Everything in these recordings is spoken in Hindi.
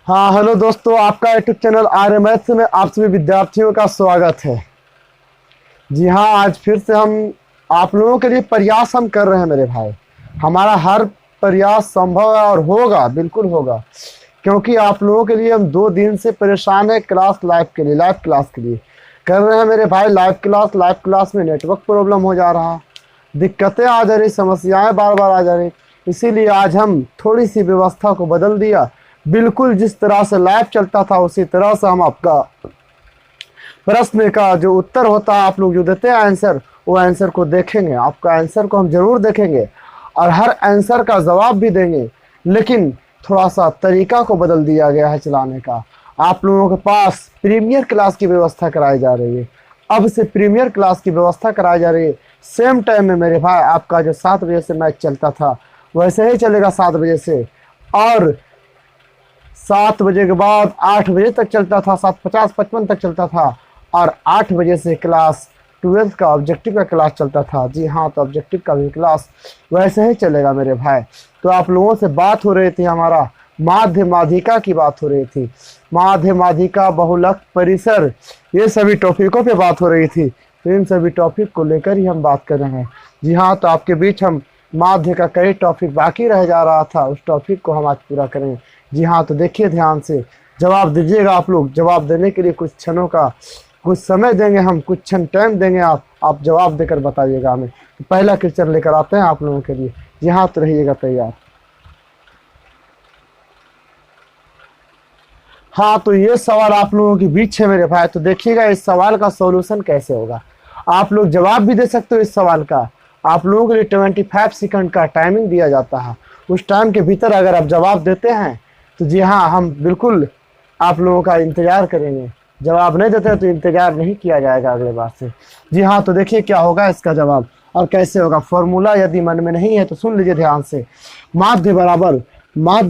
हाँ हेलो दोस्तों, आपका यूट्यूब चैनल आर्य मैथ्स में आप सभी विद्यार्थियों का स्वागत है। जी हाँ, आज फिर से हम आप लोगों के लिए प्रयास हम कर रहे हैं मेरे भाई। हमारा हर प्रयास संभव है और होगा, बिल्कुल होगा, क्योंकि आप लोगों के लिए हम 2 दिन से परेशान है क्लास लाइव के लिए, लाइव क्लास के लिए कर रहे हैं मेरे भाई। लाइव क्लास में नेटवर्क प्रॉब्लम हो जा रहा, दिक्कतें आ जा रही, समस्याएं बार बार आ जा रही। इसीलिए आज हम थोड़ी सी व्यवस्था को बदल दिया। बिल्कुल जिस तरह से लाइव चलता था उसी तरह से हम आपका प्रश्न का जो उत्तर होता है, आप लोग जो देते हैं आंसर, वो आंसर को देखेंगे। आपका आंसर को हम जरूर देखेंगे और हर आंसर का जवाब भी देंगे, लेकिन थोड़ा सा तरीका को बदल दिया गया है चलाने का। आप लोगों के पास प्रीमियर क्लास की व्यवस्था कराई जा रही है। अब से प्रीमियर क्लास की व्यवस्था कराई जा रही है। सेम टाइम में मेरे भाई आपका जो 7 बजे से मैच चलता था वैसे ही चलेगा 7 बजे से, और 7 बजे के बाद 8 बजे तक चलता था, 7:50-55 तक चलता था, और 8 बजे से क्लास 12th का ऑब्जेक्टिव का क्लास चलता था। जी हाँ, तो ऑब्जेक्टिव का भी क्लास वैसे ही चलेगा मेरे भाई। तो आप लोगों से बात हो रही थी, हमारा माध्य माध्यिका की बात हो रही थी, माध्य माध्यिका, बहुलक, परिसर, ये सभी टॉपिकों पे बात हो रही थी। तो इन सभी टॉपिक को लेकर ही हम बात कर रहे हैं। जी हाँ, तो आपके बीच हम माध्य का कई टॉपिक बाकी रह जा रहा था, उस टॉपिक को हम आज पूरा करेंगे। जी हाँ, तो देखिए ध्यान से, जवाब दीजिएगा आप लोग। जवाब देने के लिए कुछ क्षणों का कुछ समय देंगे हम, कुछ क्षण टाइम देंगे, आप जवाब देकर बताइएगा हमें। तो पहला क्वेश्चन लेकर आते हैं आप लोगों के लिए। जी हाँ, तो रहिएगा तैयार। हाँ, तो ये सवाल आप लोगों के बीच है मेरे भाई। तो देखिएगा इस सवाल का सॉल्यूशन कैसे होगा। आप लोग जवाब भी दे सकते हो इस सवाल का। आप लोगों के लिए 25 सेकंड का टाइमिंग दिया जाता है। उस टाइम के भीतर अगर आप जवाब देते हैं तो जी हाँ, हम बिल्कुल आप लोगों का इंतजार करेंगे। जवाब नहीं देते तो इंतजार नहीं किया जाएगा अगले बार से। जी हाँ, तो देखिए क्या होगा इसका जवाब और कैसे होगा। फॉर्मूला यदि मन में नहीं है तो सुन लीजिए ध्यान से। माध्य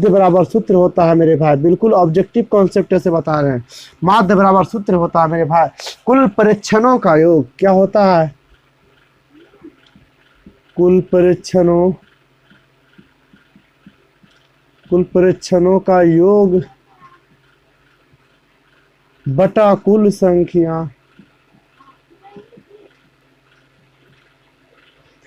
बराबर सूत्र होता है मेरे भाई, बिल्कुल ऑब्जेक्टिव कॉन्सेप्ट से बता रहे हैं। माध्य बराबर सूत्र होता है मेरे भाई कुल परीक्षणों का योग। क्या होता है? कुल परीक्षणों का योग बटा कुल संख्या,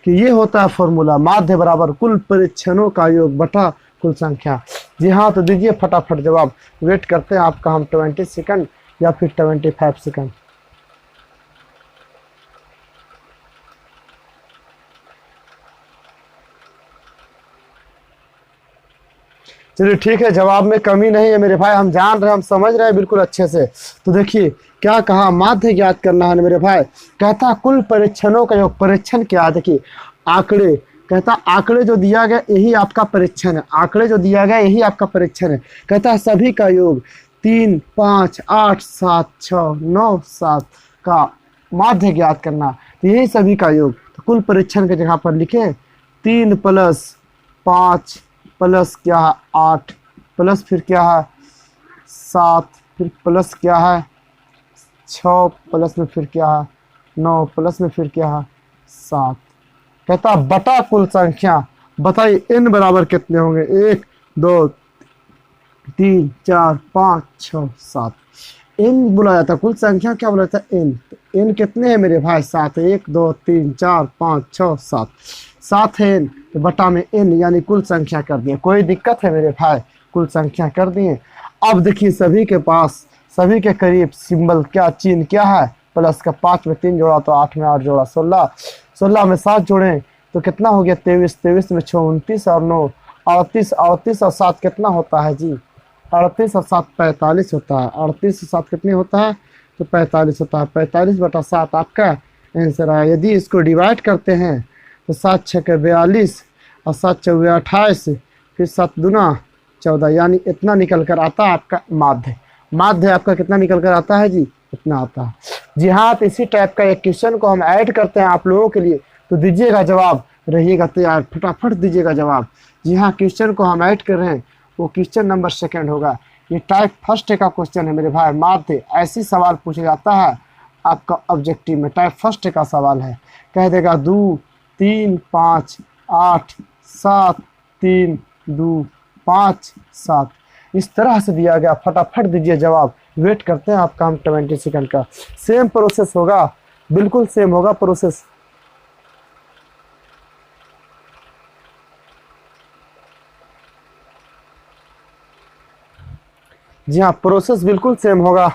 कि ये होता है फॉर्मूला। माध्य बराबर कुल परीक्षणों का योग बटा कुल संख्या। जी हाँ, तो दीजिए फटाफट जवाब। वेट करते हैं आपका हम 20 सेकंड या फिर 25 सेकंड। चलिए ठीक है, जवाब में कमी नहीं है मेरे भाई, हम जान रहे हैं, हम समझ रहे हैं बिल्कुल अच्छे से। तो देखिए क्या कहा, माध्य ज्ञात करना है मेरे भाई। कहता कुल परीक्षणों का योग। परीक्षण क्या है? देखिए आंकड़े, कहता आंकड़े जो दिया गया यही आपका परीक्षण है। आंकड़े जो दिया गया यही आपका परीक्षण है। कहता सभी का योग 3, 5, 8, 7, 6, 9, 7 का माध्य ज्ञात करना। तो यही सभी का योग। तो कुल परीक्षण के जगह पर लिखे 3 + 5 प्लस क्या है 8, प्लस फिर क्या है 7, फिर प्लस क्या है 6, प्लस में फिर क्या है 9, प्लस में फिर क्या है 7। कहता बटा कुल संख्या। बताइए n बराबर कितने होंगे? 1, 2, 3, 4, 5, 6, 7। n बोला जाता है, कुल संख्या क्या बोला जाता है? n। तो n कितने हैं मेरे भाई? 7। 1, 2, 3, 4, 5, 6, 7। 7 है n, तो बटा में n, यानी कुल संख्या कर दिए। कोई दिक्कत है मेरे भाई? कुल संख्या कर दिए। अब देखिए सभी के पास, सभी के करीब सिंबल क्या, चिन्ह क्या है? प्लस का। 5 में 3 जोड़ा तो 8 में 8 जोड़ा 16, 16 में 7 जोड़े तो कितना हो गया? 23, 23 में 6 29 और 9 38, 38 और 7 कितना होता है जी? 38 और 7 45 होता है। 38 और 7 कितने होता है? तो 45 होता है। 45 बटा 7 आपका आंसर आया। यदि इसको डिवाइड करते हैं तो 7 6 के 42 और 7 चौके 28, फिर 7 दूना 14, यानी इतना निकल कर आता है आपका माध्य। माध्य आपका कितना निकल कर आता है जी? इतना आता है। जी हाँ, तो इसी टाइप का एक क्वेश्चन को हम ऐड करते हैं आप लोगों के लिए। तो दीजिएगा जवाब, रहिएगा तैयार, फटाफट दीजिएगा जवाब। जी हाँ, क्वेश्चन को हम ऐड कर रहे हैं, वो क्वेश्चन नंबर 2 होगा। ये टाइप 1 का क्वेश्चन है मेरे भाई। माध्य ऐसी सवाल पूछा जाता है आपका ऑब्जेक्टिव में, टाइप 1 का सवाल है। कह देगा 2, 3, 5, 8, 7, 3, 2, 5, 7। इस तरह से दिया गया, फटाफट दीजिए जवाब, वेट करते हैं आपका हम 20 सेकंड का। सेम प्रोसेस होगा, बिल्कुल सेम होगा प्रोसेस। जी हाँ, प्रोसेस बिल्कुल सेम होगा।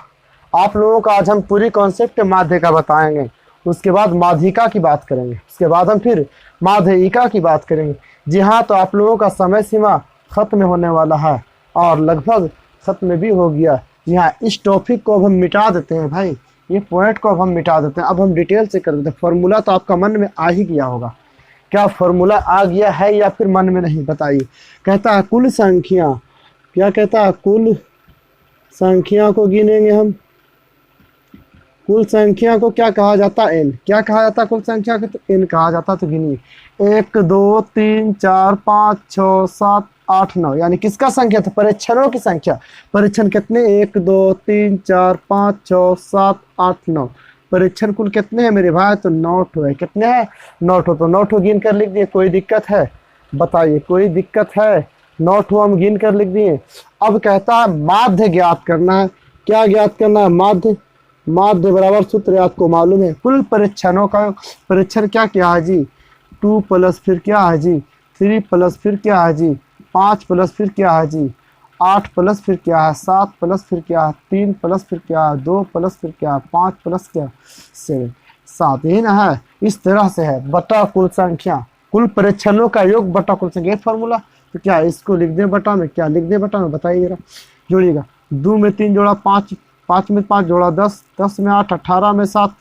आप लोगों का आज हम पूरी कॉन्सेप्ट माध्य का बताएंगे, उसके बाद माध्यिका की बात करेंगे, उसके बाद हम फिर माध्ययिका की बात करेंगे। जी हाँ, तो आप लोगों का समय सीमा खत्म होने वाला है और लगभग खत्म भी हो गया। जी हाँ, इस टॉपिक को अब हम मिटा देते हैं भाई, ये पॉइंट को अब हम मिटा देते हैं। अब हम डिटेल से कर देते हैं। फॉर्मूला तो आपका मन में आ ही गया होगा, क्या फॉर्मूला आ गया है या फिर मन में नहीं, बताइए। कहता है कुल संख्या, क्या कहता है, कुल संख्या को गिनेंगे हम। कुल संख्या को क्या कहा जाता है, एन। क्या कहा जाता है कुल संख्या को, तो एन कहा जाता है। तो गिनिए 1 2 3 4 5 6 7 8 9, यानी किसका संख्या, तो परीक्षणों की संख्या। परीक्षण कितने, 1 2 3 4 5 6 7 8 9। परीक्षण कुल कितने हैं मेरे भाई, तो 9 ठो है। कितने हैं, 9 ठो। तो 9 ठो गिन कर लिख दिए, कोई दिक्कत है, बताइए कोई दिक्कत है। 9 ठो हम गिन कर लिख दिए। अब कहता है माध्य ज्ञात करना है। क्या ज्ञात करना है, माध्य। माध्य बराबर सूत्र आपको मालूम है, कुल परीक्षणों का। परीक्षण क्या क्या है जी, 2 प्लस फिर क्या है जी, 3 प्लस फिर क्या है जी, 5 प्लस फिर क्या है जी, 8 प्लस फिर क्या है, 7 प्लस फिर क्या है, 3 प्लस फिर क्या है, 2 प्लस फिर क्या है, 5 प्लस क्या, 7 ही ना है। इस तरह से है बटा कुल संख्या, कुल परीक्षणों का योग बटा कुल संख्या, फॉर्मूला। तो क्या इसको लिख दें बटा में, क्या लिख दें बटा में, बताइए जरा। जोड़िएगा, 2 में 3 जोड़ा 5, 5 में 5 जोड़ा 10, 10 में 8, 18 में 7,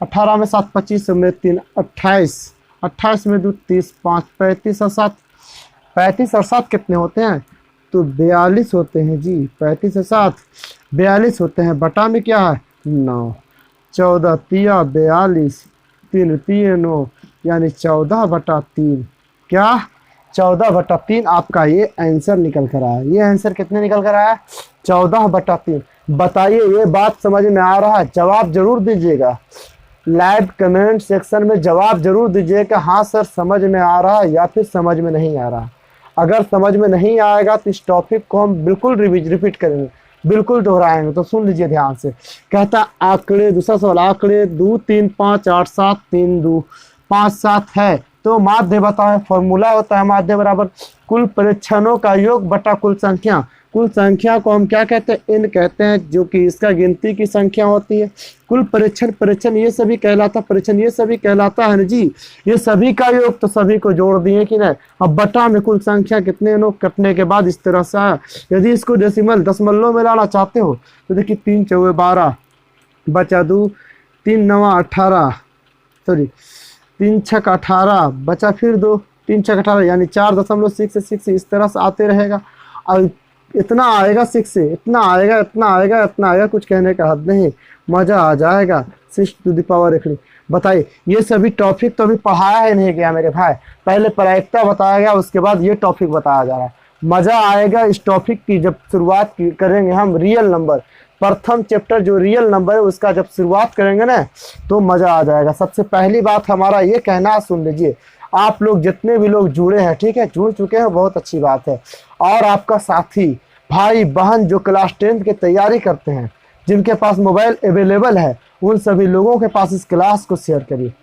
18 में 7 25 में 3 28, 28 में 2 30, 5 35 और 7, 35 और 7 कितने होते हैं, तो 42 होते हैं जी। 35 और 7 42 होते हैं। बटा में क्या है, 9, 14 तिया 42, 3 तिये 9, यानी 14 बटा 3। क्या, 14 बटा 3 आपका ये आंसर निकल कर आया। ये आंसर कितने निकल कर आया, 14 बटा 3। बताइए ये बात समझ में आ रहा है, जवाब जरूर दीजिएगा। लाइव कमेंट सेक्शन में जवाब जरूर दीजिएगा, हाँ सर समझ में आ रहा है या फिर समझ में नहीं आ रहा। अगर समझ में नहीं आएगा तो इस टॉपिक को हम बिल्कुल रिपीट करेंगे, बिल्कुल दोहराएंगे। तो सुन लीजिए ध्यान से। कहता आंकड़े, दूसरा सवाल, आंकड़े 2 3 5 8 7 3 2 5 7 है तो माध्य बताएं। फॉर्मूला होता है माध्य बराबर कुल परीक्षणों का योग बटा कुल संख्या। कुल संख्या को हम क्या कहते हैं, एन कहते हैं, जो कि इसका गिनती की संख्या होती है। कुल परीक्षण, परीक्षण ये सभी कहलाता, परीक्षण ये सभी कहलाता है ना जी। ये सभी का योग, तो सभी को जोड़ दिए कि नहीं। अब बटा में कुल संख्या कितने लोग कटने के बाद इस तरह से आया। यदि इसको डेसिमल दशमलव में लाना चाहते हो तो देखिए 3 चौके 12 बचा 2, 3 9 18, सॉरी 3 6 18 बचा फिर 2, 3 6 18, यानी 4.6 इस तरह से आते रहेगा। और इतना आएगा 6 से, इतना आएगा, इतना आएगा, इतना आएगा, कुछ कहने का हद नहीं, मजा आ जाएगा। 6 टू द पावर एकड़ी। बताइए ये सभी टॉपिक तो अभी पढ़ाया ही नहीं गया मेरे भाई, पहले प्रायिकता बताया गया, उसके बाद ये टॉपिक बताया जा रहा है। मजा आएगा इस टॉपिक की जब शुरुआत करेंगे हम रियल नंबर, प्रथम चैप्टर जो रियल नंबर है उसका जब शुरुआत करेंगे ना तो मजा आ जाएगा। सबसे पहली बात हमारा ये कहना है, सुन लीजिए, आप लोग जितने भी लोग जुड़े हैं, ठीक है, जुड़ चुके हैं, बहुत अच्छी बात है। और आपका साथी भाई बहन जो क्लास 10 की तैयारी करते हैं, जिनके पास मोबाइल अवेलेबल है, उन सभी लोगों के पास इस क्लास को शेयर करिए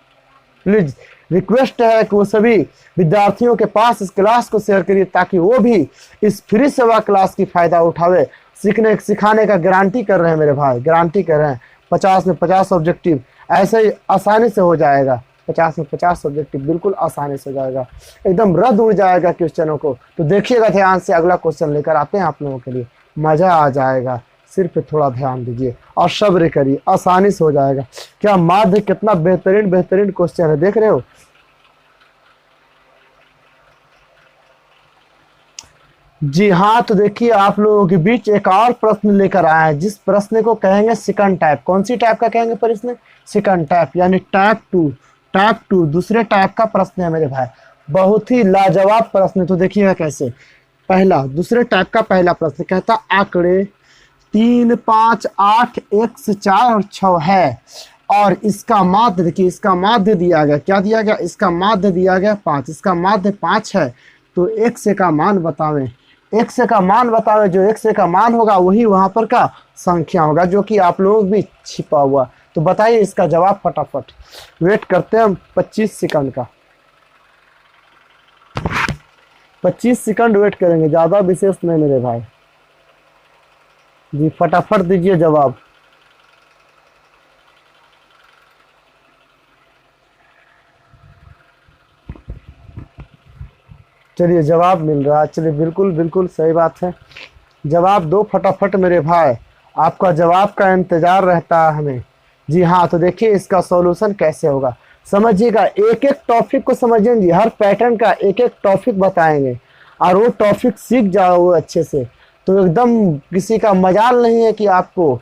प्लीज। रिक्वेस्ट है कि वो सभी विद्यार्थियों के पास इस क्लास को शेयर करिए ताकि वो भी इस फ्री सेवा क्लास की फायदा उठावे। सीखने सिखाने का गारंटी कर रहे हैं मेरे भाई, गारंटी कर रहे हैं। 50 में 50 ऑब्जेक्टिव ऐसे ही आसानी से हो जाएगा। 50 में 50 ऑब्जेक्टिव बिल्कुल आसानी से हो जाएगा, एकदम रद्द उड़ जाएगा क्वेश्चनों को। तो देखिएगा ध्यान से, अगला क्वेश्चन लेकर आते हैं आप लोगों के लिए, मजा आ जाएगा। सिर्फ थोड़ा ध्यान दीजिए और सब्र करिए, आसानी से हो जाएगा। क्या माध्य कितना बेहतरीन बेहतरीन क्वेश्चन है, देख रहे हो। जी हाँ, तो देखिए आप लोगों के बीच एक और प्रश्न लेकर आया है, जिस प्रश्न को कहेंगे सेकंड टाइप। कौन सी टाइप का कहेंगे प्रश्न, सेकंड टाइप, यानी टाइप 2। टाइप 2 दूसरे टाइप का प्रश्न है मेरे भाई, बहुत ही लाजवाब प्रश्न। तो देखिएगा कैसे। पहला, दूसरे टाइप का पहला प्रश्न कहता आंकड़े 3 5 8 x 4 और 6 है और इसका माध्य, देखिए इसका माध्य दिया गया, क्या दिया गया, इसका माध्य दिया गया 5, इसका माध्य 5 है तो x का मान बतावें। x का मान बताओ, जो x का मान होगा वही वहां पर का संख्या होगा, जो कि आप लोगों भी छिपा हुआ। तो बताइए इसका जवाब फटाफट। वेट करते हैं हम 25 सेकंड का, 25 सेकंड वेट करेंगे, ज्यादा विशेष नहीं मेरे भाई जी, फटाफट दीजिए जवाब। चलिए जवाब मिल रहा है, चलिए बिल्कुल बिल्कुल सही बात है, जवाब दो फटाफट मेरे भाई, आपका जवाब का इंतजार रहता है हमें। जी हाँ, तो देखिए इसका सॉल्यूशन कैसे होगा, समझिएगा, एक एक टॉपिक को समझेंगे, हर पैटर्न का एक एक टॉपिक बताएंगे, और वो टॉपिक सीख जाओ अच्छे से, तो एकदम किसी का मजाल नहीं है कि आपको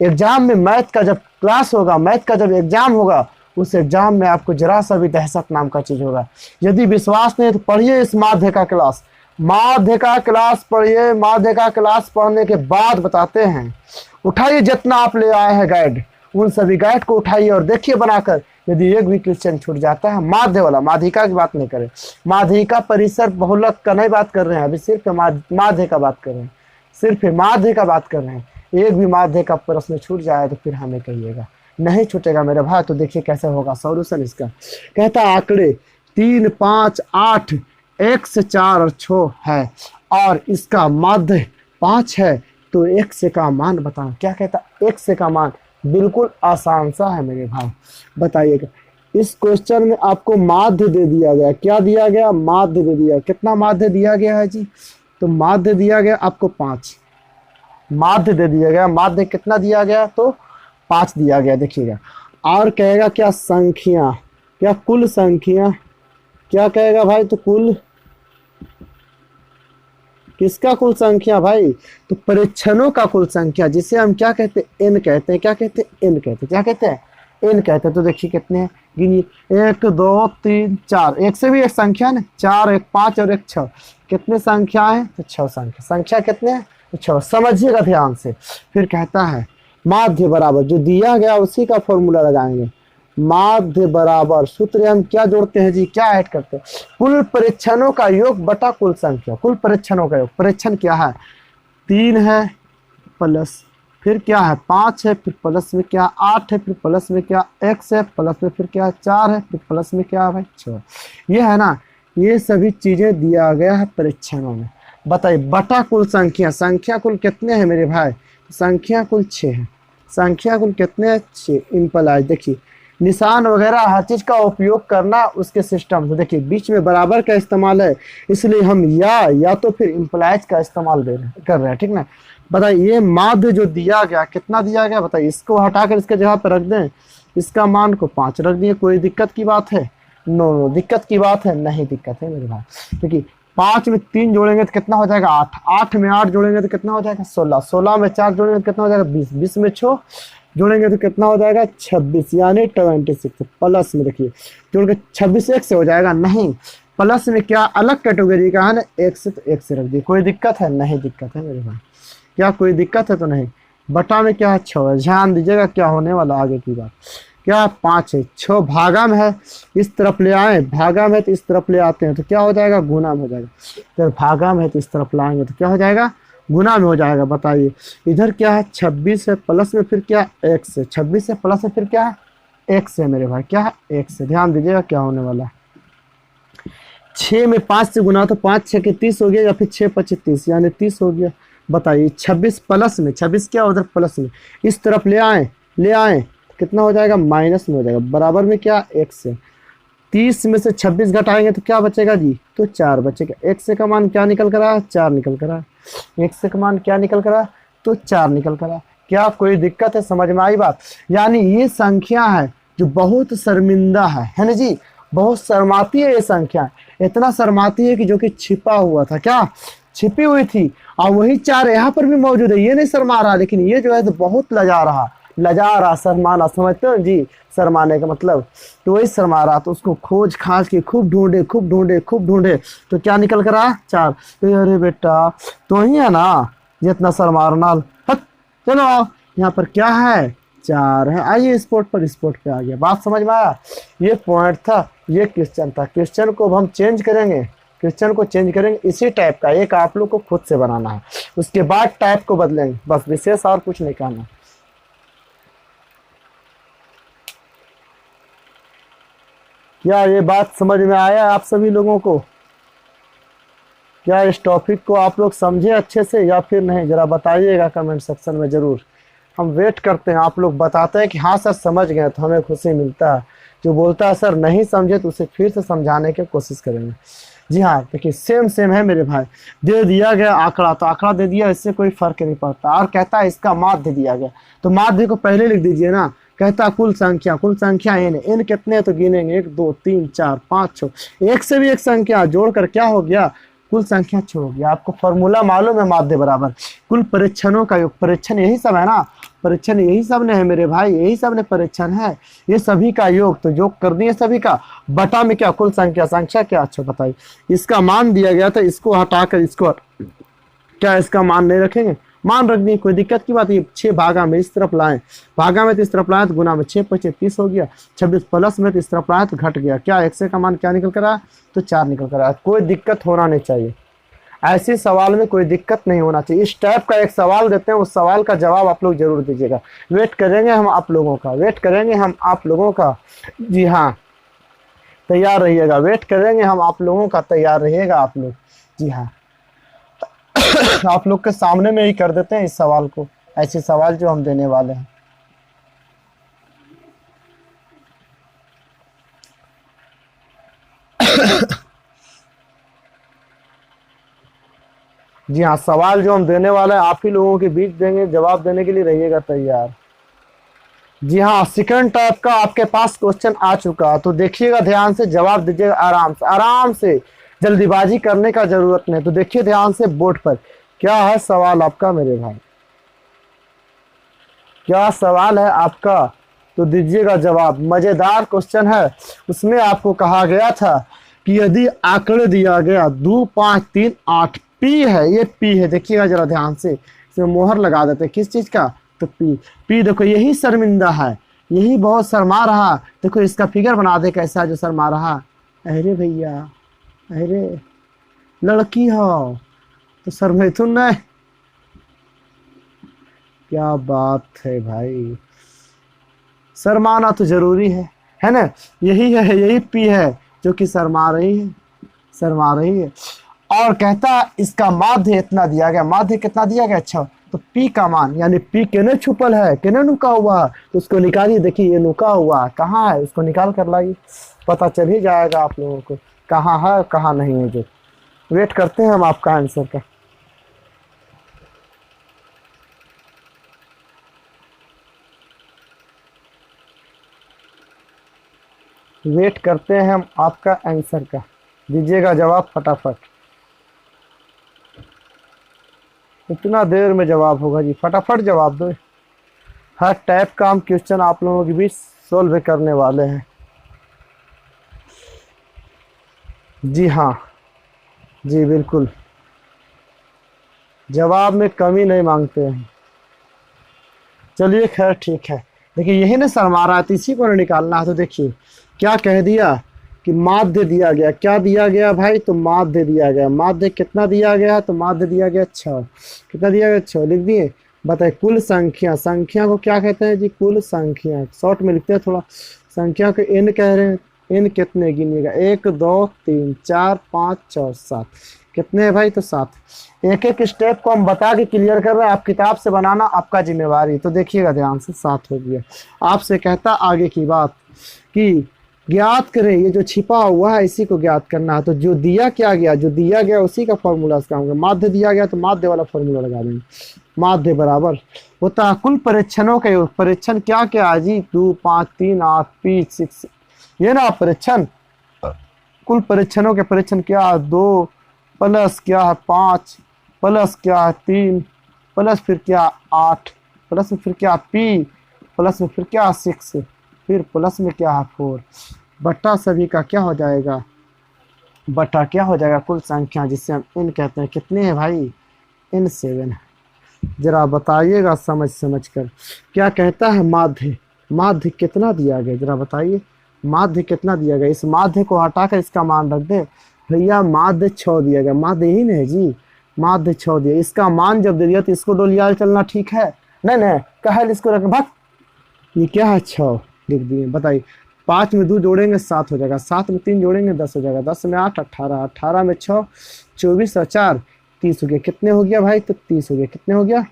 एग्जाम में मैथ का जब क्लास होगा, मैथ का जब एग्जाम होगा, उस एग्जाम में आपको जरा सा भी दहशत नाम का चीज होगा। यदि विश्वास नहीं है तो पढ़िए इस माध्य का क्लास, माध्य का क्लास पढ़िए, माध्य का क्लास पढ़ने के बाद बताते हैं। उठाइए जितना आप ले आए हैं गाइड, उन सभी गाइड को उठाइए और देखिए बनाकर, यदि एक भी क्वेश्चन छूट जाता है, माध्य वाला, माध्यिका की बात नहीं करें, माध्यिका परिसर बहुलक का नहीं बात कर रहे हैं, अभी सिर्फ माध्य का बात कर रहे हैं, सिर्फ माध्य का बात कर रहे हैं। एक भी माध्य का प्रश्न छूट जाए तो फिर हमें कहिएगा, नहीं छूटेगा मेरे भाई। तो देखिए कैसे होगा सॉल्यूशन इसका, कहता आंकड़े 3, 5, 8, x 4 और 6 है, और इसका माध्य 5 है, तो x का मान बताओ। क्या कहता, x का मान, बिल्कुल आसान सा है मेरे भाई, बताइएगा। इस क्वेश्चन में आपको माध्य दे दिया गया, क्या दिया गया, माध्य दे दिया। कितना माध्य दिया गया है जी, तो माध्य दिया गया आपको 5, माध्य दे दिया गया, माध्य कितना दिया गया, तो 5 दिया गया। देखिएगा और कहेगा क्या, संख्या, क्या कुल संख्या, क्या कहेगा भाई, तो कुल, किसका कुल संख्या भाई, तो परीक्षणों का कुल संख्या, जिसे हम क्या कहते हैं, n कहते हैं, क्या कहते हैं, n कहते हैं, क्या कहते हैं, n कहते हैं। तो देखिए कितने हैं, गिनिए, 1 2 3 4, एक से भी एक संख्या है, 4, 1 5 और 1 6, कितने संख्या है, तो 6 संख्या, संख्या कितने हैं, तो 6। समझिएगा ध्यान से, फिर कहता है माध्य बराबर, जो दिया गया उसी का फॉर्मूला लगाएंगे, माध्य बराबर, सूत्र हम क्या जोड़ते हैं जी, क्या ऐड करते हैं, कुल परीक्षणों का योग बटा कुल संख्या, कुल परीक्षणों का योग, परीक्षण क्या है, 3 है, प्लस फिर क्या है 5 है, फिर प्लस में क्या 8 है, फिर प्लस में क्या x है, प्लस में फिर क्या 4 है, फिर प्लस में क्या है भाई 6। ये है ना, ये सभी चीजें दिया गया है परीक्षणों में। बताइए बटा कुल संख्या, संख्या कुल कितने हैं मेरे भाई, संख्या कुल 6 है, संख्या कुल कितने हैं 6। इम्प्लाइज, देखिए निशान वगैरह हर चीज का उपयोग करना उसके सिस्टम से। देखिए बीच में बराबर का इस्तेमाल है, इसलिए हम या तो फिर इम्प्लाइज का इस्तेमाल कर रहे हैं, ठीक ना। बताइए ये माध्य जो दिया गया, कितना दिया गया, बताइए इसको हटाकर इसके जगह पर रख दें, इसका मान को 5 रख दिए, कोई दिक्कत की बात है, नो दिक्कत की बात है, नहीं दिक्कत है मेरे भाई। क्योंकि 5 में 3 जोड़ेंगे तो कितना हो जाएगा 8, 8 में 8 जोड़ेंगे तो कितना हो जाएगा 16, 16 में 4 जोड़ेंगे तो कितना हो जाएगा 20, 20 में 6 जोड़ेंगे तो कितना हो जाएगा 26, यानी 26। प्लस में देखिए जोड़ के 26 एक से हो जाएगा, नहीं प्लस में क्या अलग कैटेगरी का है ना, एक से, तो एक से रख दिए, कोई दिक्कत है, नहीं दिक्कत है मेरे भाई, क्या कोई दिक्कत है तो नहीं। बटा में क्या है 6, ध्यान दीजिएगा क्या होने वाला आगे की बात, क्या 5 है, 6 भागा में है, इस तरफ ले आए, भागा में है तो इस तरफ ले आते हैं तो क्या हो जाएगा गुना में हो जाएगा, तो भागा में है तो इस तरफ लाएंगे तो क्या हो जाएगा गुना में हो जाएगा। बताइए इधर क्या है 26 है, प्लस में फिर क्या x है, 26 है प्लस में फिर क्या है x है मेरे भाई, क्या है x है। ध्यान दीजिएगा क्या होने वाला है, 6 में 5 से गुना तो 5 6 के 30 हो गया, या फिर 6 25 30 यानी 30 हो गया। बताइए 26 प्लस में, 26 क्या उधर प्लस में, इस तरफ ले आए कितना हो जाएगा माइनस में हो जाएगा, बराबर में क्या x है। 30 में से 26 घटाएंगे तो क्या बचेगा जी, तो 4 बचेगा। x का मान क्या निकल कर आया, 4 निकल कर आया, x का मान क्या निकल कर आया, तो 4 निकल कर आया। क्या कोई दिक्कत है, समझ में आई बात। यानी ये संख्या है जो बहुत शर्मिंदा है ना जी, बहुत शर्माती है ये संख्या, इतना शर्माती है कि जो कि छिपा हुआ था, क्या छिपी हुई थी, और वही 4 यहाँ पर भी मौजूद है, ये नहीं शर्मा रहा, लेकिन ये जो है तो बहुत लजा रहा, शर्माना समझते हो जी, शर्माने का मतलब, तो वही शर्मा रहा, तो उसको खोज खाज के खूब ढूंढे तो क्या निकल कर आया 4। तो अरे बेटा तो ही है ना जितना शर्मा रहा, चलो यहाँ पर क्या है 4 है। आइए स्पोर्ट पे आ गया, बात समझ में आया। ये पॉइंट था, ये क्वेश्चन था, क्वेश्चन को अब हम चेंज करेंगे, क्वेश्चन को चेंज करेंगे इसी टाइप का, एक आप लोग को खुद से बनाना है, उसके बाद टाइप को बदलेंगे, बस विशेष और कुछ नहीं करना। क्या ये बात समझ में आया आप सभी लोगों को? क्या इस टॉपिक को आप लोग समझे अच्छे से या फिर नहीं, जरा बताइएगा कमेंट सेक्शन में ज़रूर। हम वेट करते हैं, आप लोग बताते हैं कि हाँ सर समझ गए तो हमें खुशी मिलता है, जो बोलता है सर नहीं समझे तो उसे फिर से समझाने की कोशिश करेंगे। जी हाँ, देखिए सेम है मेरे भाई, दे दिया गया आंकड़ा तो आंकड़ा दे दिया, इससे कोई फर्क नहीं पड़ता। और कहता है इसका माध्य दिया गया तो माध्य को पहले लिख दीजिए ना। कहता कुल संख्या एन कितने, तो गिनेंगे 1 2 3 4 5 6, एक से भी एक संख्या जोड़कर क्या हो गया, कुल संख्या 6 हो गया। आपको फॉर्मूला मालूम है, माध्य बराबर कुल परीक्षणों का योग। परीक्षण यही सब है ना, परीक्षण यही सब ने है मेरे भाई, यही सब ने परीक्षण है, ये सभी का योग, तो योग कर दिए सभी का, बटा में क्या कुल संख्या क्या। अच्छा बताइए, इसका मान दिया गया था, इसको हटाकर इसको क्या इसका मान नहीं रखेंगे, मान रख दिए, कोई दिक्कत की बात नहीं। 6 भागा में इस तरफ लाएं, भागा में तो इस तरफ लाएं तो गुना में 6 25 30 हो गया, 26 प्लस में तो इस तरफ लाएं तो घट गया, क्या x का मान क्या निकल कर आया, तो 4 निकल कर आया। कोई दिक्कत होना नहीं चाहिए, ऐसे सवाल में कोई दिक्कत नहीं होना चाहिए। इस टाइप का एक सवाल देते हैं, उस सवाल का जवाब आप लोग जरूर दीजिएगा। वेट करेंगे हम आप लोगों का, जी हाँ तैयार रहिएगा, वेट करेंगे हम आप लोगों का, तैयार रहिएगा आप लोग, जी हाँ। आप लोग के सामने में ही कर देते हैं इस सवाल को, ऐसे सवाल जो हम देने वाले हैं। जी हाँ, सवाल जो हम देने वाले हैं आप ही लोगों के बीच देंगे, जवाब देने के लिए रहिएगा तैयार। जी हाँ, सेकंड टाइप का आपके पास क्वेश्चन आ चुका, तो देखिएगा ध्यान से, जवाब दीजिएगा आराम से, जल्दीबाजी करने का जरूरत नहीं। तो देखिए ध्यान से बोर्ड पर, क्या है सवाल आपका मेरे भाई, क्या सवाल है आपका, तो दीजिएगा जवाब। मजेदार क्वेश्चन है, उसमें आपको कहा गया था कि यदि आंकड़े दिया गया 2 5 3 8, पी है, ये पी है, देखिएगा जरा ध्यान से, इसमें मोहर लगा देते हैं, किस चीज का, तो पी देखो यही शर्मिंदा है, यही बहुत शर्मा रहा, देखो इसका फिगर बना दे कैसा जो शर्मा रहा। अरे भैया, अरे लड़की हो तो शर्मिथुन है, क्या बात है भाई, शर्माना तो जरूरी है ना, यही पी है जो कि शर्मा रही है। और कहता इसका माध्य इतना दिया गया, माध्य कितना दिया गया, अच्छा तो पी का मान, यानी पी केने छुपल है, केने नुका हुआ, तो उसको निकालिए, देखिए ये नुका हुआ कहाँ है, उसको निकाल कर लाइए, पता चल ही जाएगा आप लोगों को कहाँ है कहाँ नहीं है। जो वेट करते हैं हम आपका आंसर का। वेट करते हैं हम आपका आंसर का, दीजिएगा जवाब फटाफट, इतना देर में जवाब होगा जी, फटाफट जवाब दो। हर टाइप का हम क्वेश्चन आप लोगों के बीच सोल्व करने वाले हैं। जी हाँ, जी बिल्कुल, जवाब में कमी नहीं मांगते हैं। चलिए खैर ठीक है, देखिए यही ना शर्मा रहा है, तो इसी को निकालना है। तो देखिए क्या कह दिया कि माध्य दिया गया, क्या दिया गया भाई, तो माध्य दिया गया, माध्य कितना दिया गया, तो माध्य दिया गया 6, कितना दिया गया 6 लिख दिए। बताइए कुल संख्या को क्या कहते हैं जी, कुल संख्या, शॉर्ट में लिखते हैं थोड़ा, संख्या को एन कह रहे हैं, एन कितने गिनिएगा, 1 2 3 4 5 6 7, कितने है भाई, तो 7। एक एक स्टेप को हम बता के क्लियर कर रहे हैं, आप किताब से बनाना आपका जिम्मेवारी। तो देखिएगा ध्यान से, 7 हो गया। आपसे कहता आगे की बात कि ज्ञात करें, ये जो छिपा हुआ है इसी को ज्ञात करना है। तो जो दिया गया उसी का फॉर्मूला इसका होगा। माध्य दिया गया तो माध्य वाला फॉर्मूला लगा देंगे, माध्य बराबर होता है कुल परीक्षणों का योग। परीक्षण क्या क्या है जी, 2 5 3 8 P 6, ये ना परीक्षण, कुल परीक्षणों के परीक्षण क्या है, 2 प्लस क्या है 5 प्लस क्या है 3 प्लस फिर क्या 8 प्लस में फिर क्या P प्लस में फिर क्या 6 फिर प्लस में क्या है 4 बट्टा सभी का क्या हो जाएगा, बट्टा क्या हो जाएगा कुल संख्या, जिससे हम n कहते हैं। कितने हैं भाई, n 7 है। जरा बताइएगा समझ कर, क्या कहता है माध्य कितना दिया गया, जरा बताइए माध्य कितना दिया गया। इस माध्य को हटाकर इसका मान रख दे, भैया माध्य 6 दिया गया, माध्य यही नहीं है जी, माध्य 6 दिया, इसका मान जब दे दिया तो इसको डोलिया चलना ठीक है, नहीं नहीं कहा इसको रख भाग, ये क्या है 6 लिख दिए, बताइए 5 में 2 जोड़ेंगे 7 हो जाएगा, 7 में 3 जोड़ेंगे 10 हो जाएगा, 10 में 8 18, 18 में 6 24 और 4 30 हो गया, कितने हो गया भाई, तो 30 हो गया, कितने हो गया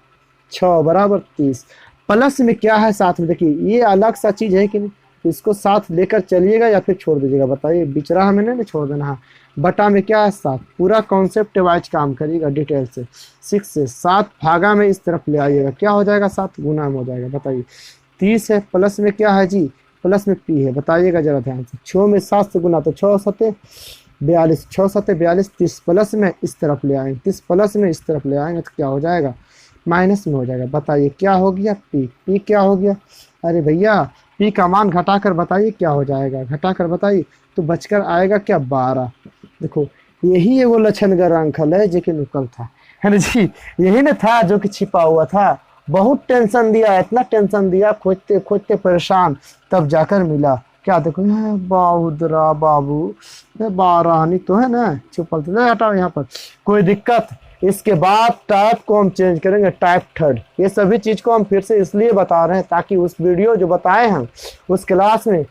6 बराबर 30। प्लस में क्या है साथ में, देखिए ये अलग सा चीज है कि नहीं, तो इसको साथ लेकर चलिएगा या फिर छोड़ दीजिएगा, बताइए बिचरा हमें नहीं छोड़ देना है। बटा में क्या है 7, पूरा कॉन्सेप्ट वाइज काम करिएगा डिटेल से, 6 से 7 भागा में इस तरफ ले आइएगा, क्या हो जाएगा 7 गुना में हो जाएगा, बताइए 30 है, प्लस में क्या है जी, प्लस में पी है, बताइएगा जरा ध्यान से, 6 में 7 से गुना तो 6 सते 42, 6 सते 42, 30 प्लस में इस तरफ ले आएंगे, 30 प्लस में इस तरफ ले आएंगे तो क्या हो जाएगा माइनस में हो जाएगा, बताइए क्या हो गया पी, पी क्या हो गया, अरे भैया पी का मान घटाकर बताइए क्या हो जाएगा, घटाकर बताइए तो बचकर आएगा क्या 12। देखो यही वो लक्षणगर अंकल है जो कि नुकल था, है ना जी, यही ना था जो कि छिपा हुआ था, बहुत टेंशन दिया, इतना टेंशन दिया, खोजते खोजते परेशान, तब जाकर मिला, क्या देखो बाबूदरा बाबू 12 तो है ना, छुपल तो नहीं, हटाओ यहाँ पर कोई दिक्कत। इसके बाद टाइप को हम चेंज करेंगे, टाइप थर्ड, ये सभी चीज को हम फिर से इसलिए बता रहे हैं ताकि उस वीडियो जो बताए हैं उस क्लास में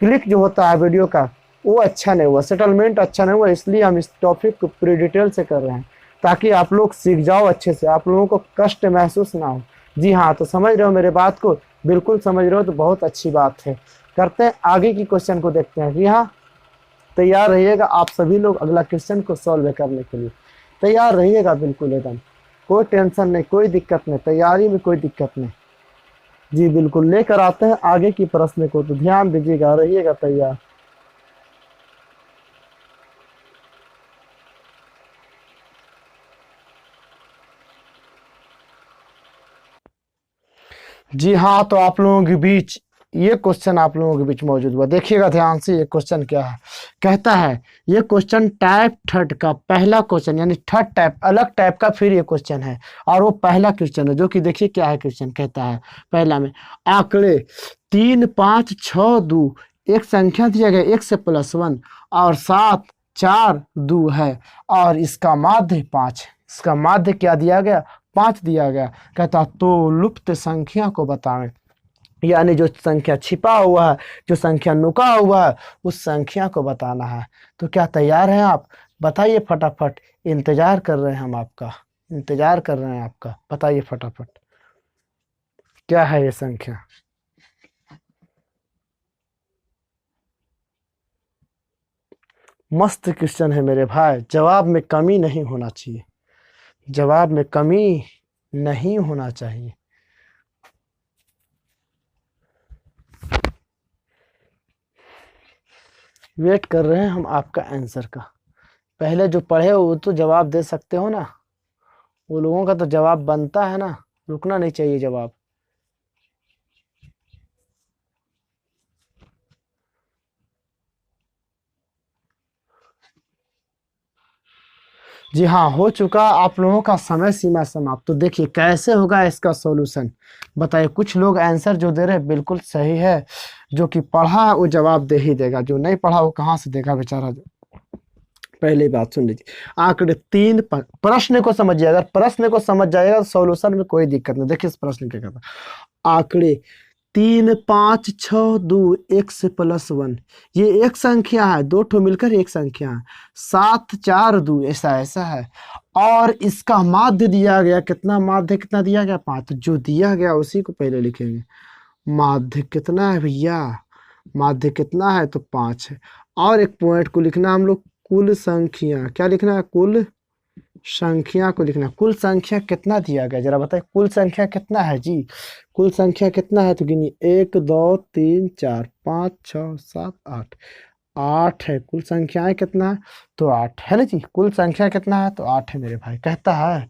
क्लिक जो होता है वीडियो का वो अच्छा नहीं हुआ, सेटलमेंट अच्छा नहीं हुआ, इसलिए हम इस टॉपिक को पूरी डिटेल से कर रहे हैं ताकि आप लोग सीख जाओ अच्छे से, आप लोगों को कष्ट महसूस ना हो। जी हाँ, तो समझ रहे हो मेरे बात को, बिल्कुल समझ रहे हो तो बहुत अच्छी बात है। करते हैं आगे की क्वेश्चन को, देखते हैं। जी हाँ, तैयार रहिएगा आप सभी लोग अगला क्वेश्चन को सॉल्व करने के लिए, तैयार रहिएगा बिल्कुल एकदम, कोई टेंशन नहीं, कोई दिक्कत नहीं, तैयारी में कोई दिक्कत नहीं। जी बिल्कुल, लेकर आते हैं आगे की प्रश्न को, तो ध्यान दीजिएगा, रहिएगा तैयार। जी हाँ, तो आप लोगों के बीच ये क्वेश्चन आप लोगों के बीच मौजूद हुआ, देखिएगा ध्यान से। ये क्वेश्चन क्या है, कहता है ये क्वेश्चन टाइप थर्ड का पहला क्वेश्चन, यानी थर्ड टाइप, अलग टाइप का फिर ये क्वेश्चन है, और वो पहला क्वेश्चन है जो कि देखिए क्या है क्वेश्चन, कहता है पहला में आंकड़े 3 5 6 2, एक संख्या दिया गया 1 से +1 और 7 4 2 है, और इसका माध्य 5, इसका माध्य क्या दिया गया 5 दिया गया। कहता तो लुप्त संख्या को बतावें, यानी जो संख्या छिपा हुआ है, जो संख्या नुका हुआ है, उस संख्या को बताना है। तो क्या तैयार हैं आप, बताइए फटाफट, इंतजार कर रहे हैं हम आपका, इंतजार कर रहे हैं आपका, बताइए फटाफट क्या है ये संख्या। मस्त क्वेश्चन है मेरे भाई, जवाब में कमी नहीं होना चाहिए, जवाब में कमी नहीं होना चाहिए। वेट कर रहे हैं हम आपका आंसर का, पहले जो पढ़े वो तो जवाब दे सकते हो ना, वो लोगों का तो जवाब बनता है ना, रुकना नहीं चाहिए जवाब। जी हाँ, हो चुका आप लोगों का समय सीमा समाप्त। तो देखिए कैसे होगा इसका सॉल्यूशन, बताइए। कुछ लोग आंसर जो दे रहे हैं बिल्कुल सही है, जो कि पढ़ा है वो जवाब दे ही देगा, जो नहीं पढ़ा वो कहाँ से देगा बेचारा। पहले बात सुन लीजिए, आंकड़े 3 प्रश्न को समझिए, अगर प्रश्न को समझ जाएगा तो सॉल्यूशन में कोई दिक्कत नहीं। देखिए इस प्रश्न क्या कहता है, आंकड़े 3 5 6 2 1 से +1, ये एक संख्या है, दो ठो मिलकर एक संख्या है, 7 4 2 ऐसा ऐसा है, और इसका माध्य दिया गया कितना, माध्य कितना दिया गया 5, तो जो दिया गया उसी को पहले लिखेंगे। माध्य कितना है भैया, माध्य कितना है तो 5 है, और एक पॉइंट को लिखना हम लोग, कुल संख्या, क्या लिखना है, कुल संख्या को लिखना। कुल संख्या कितना दिया गया जरा बताइए, कुल संख्या कितना है जी, कुल संख्या कितना है तो गिनिए, 1 2 3 4 5 6 7 8, 8 है कुल संख्याएं, कितना है तो 8 है ना जी, कुल संख्या कितना है तो 8 है मेरे भाई। कहता है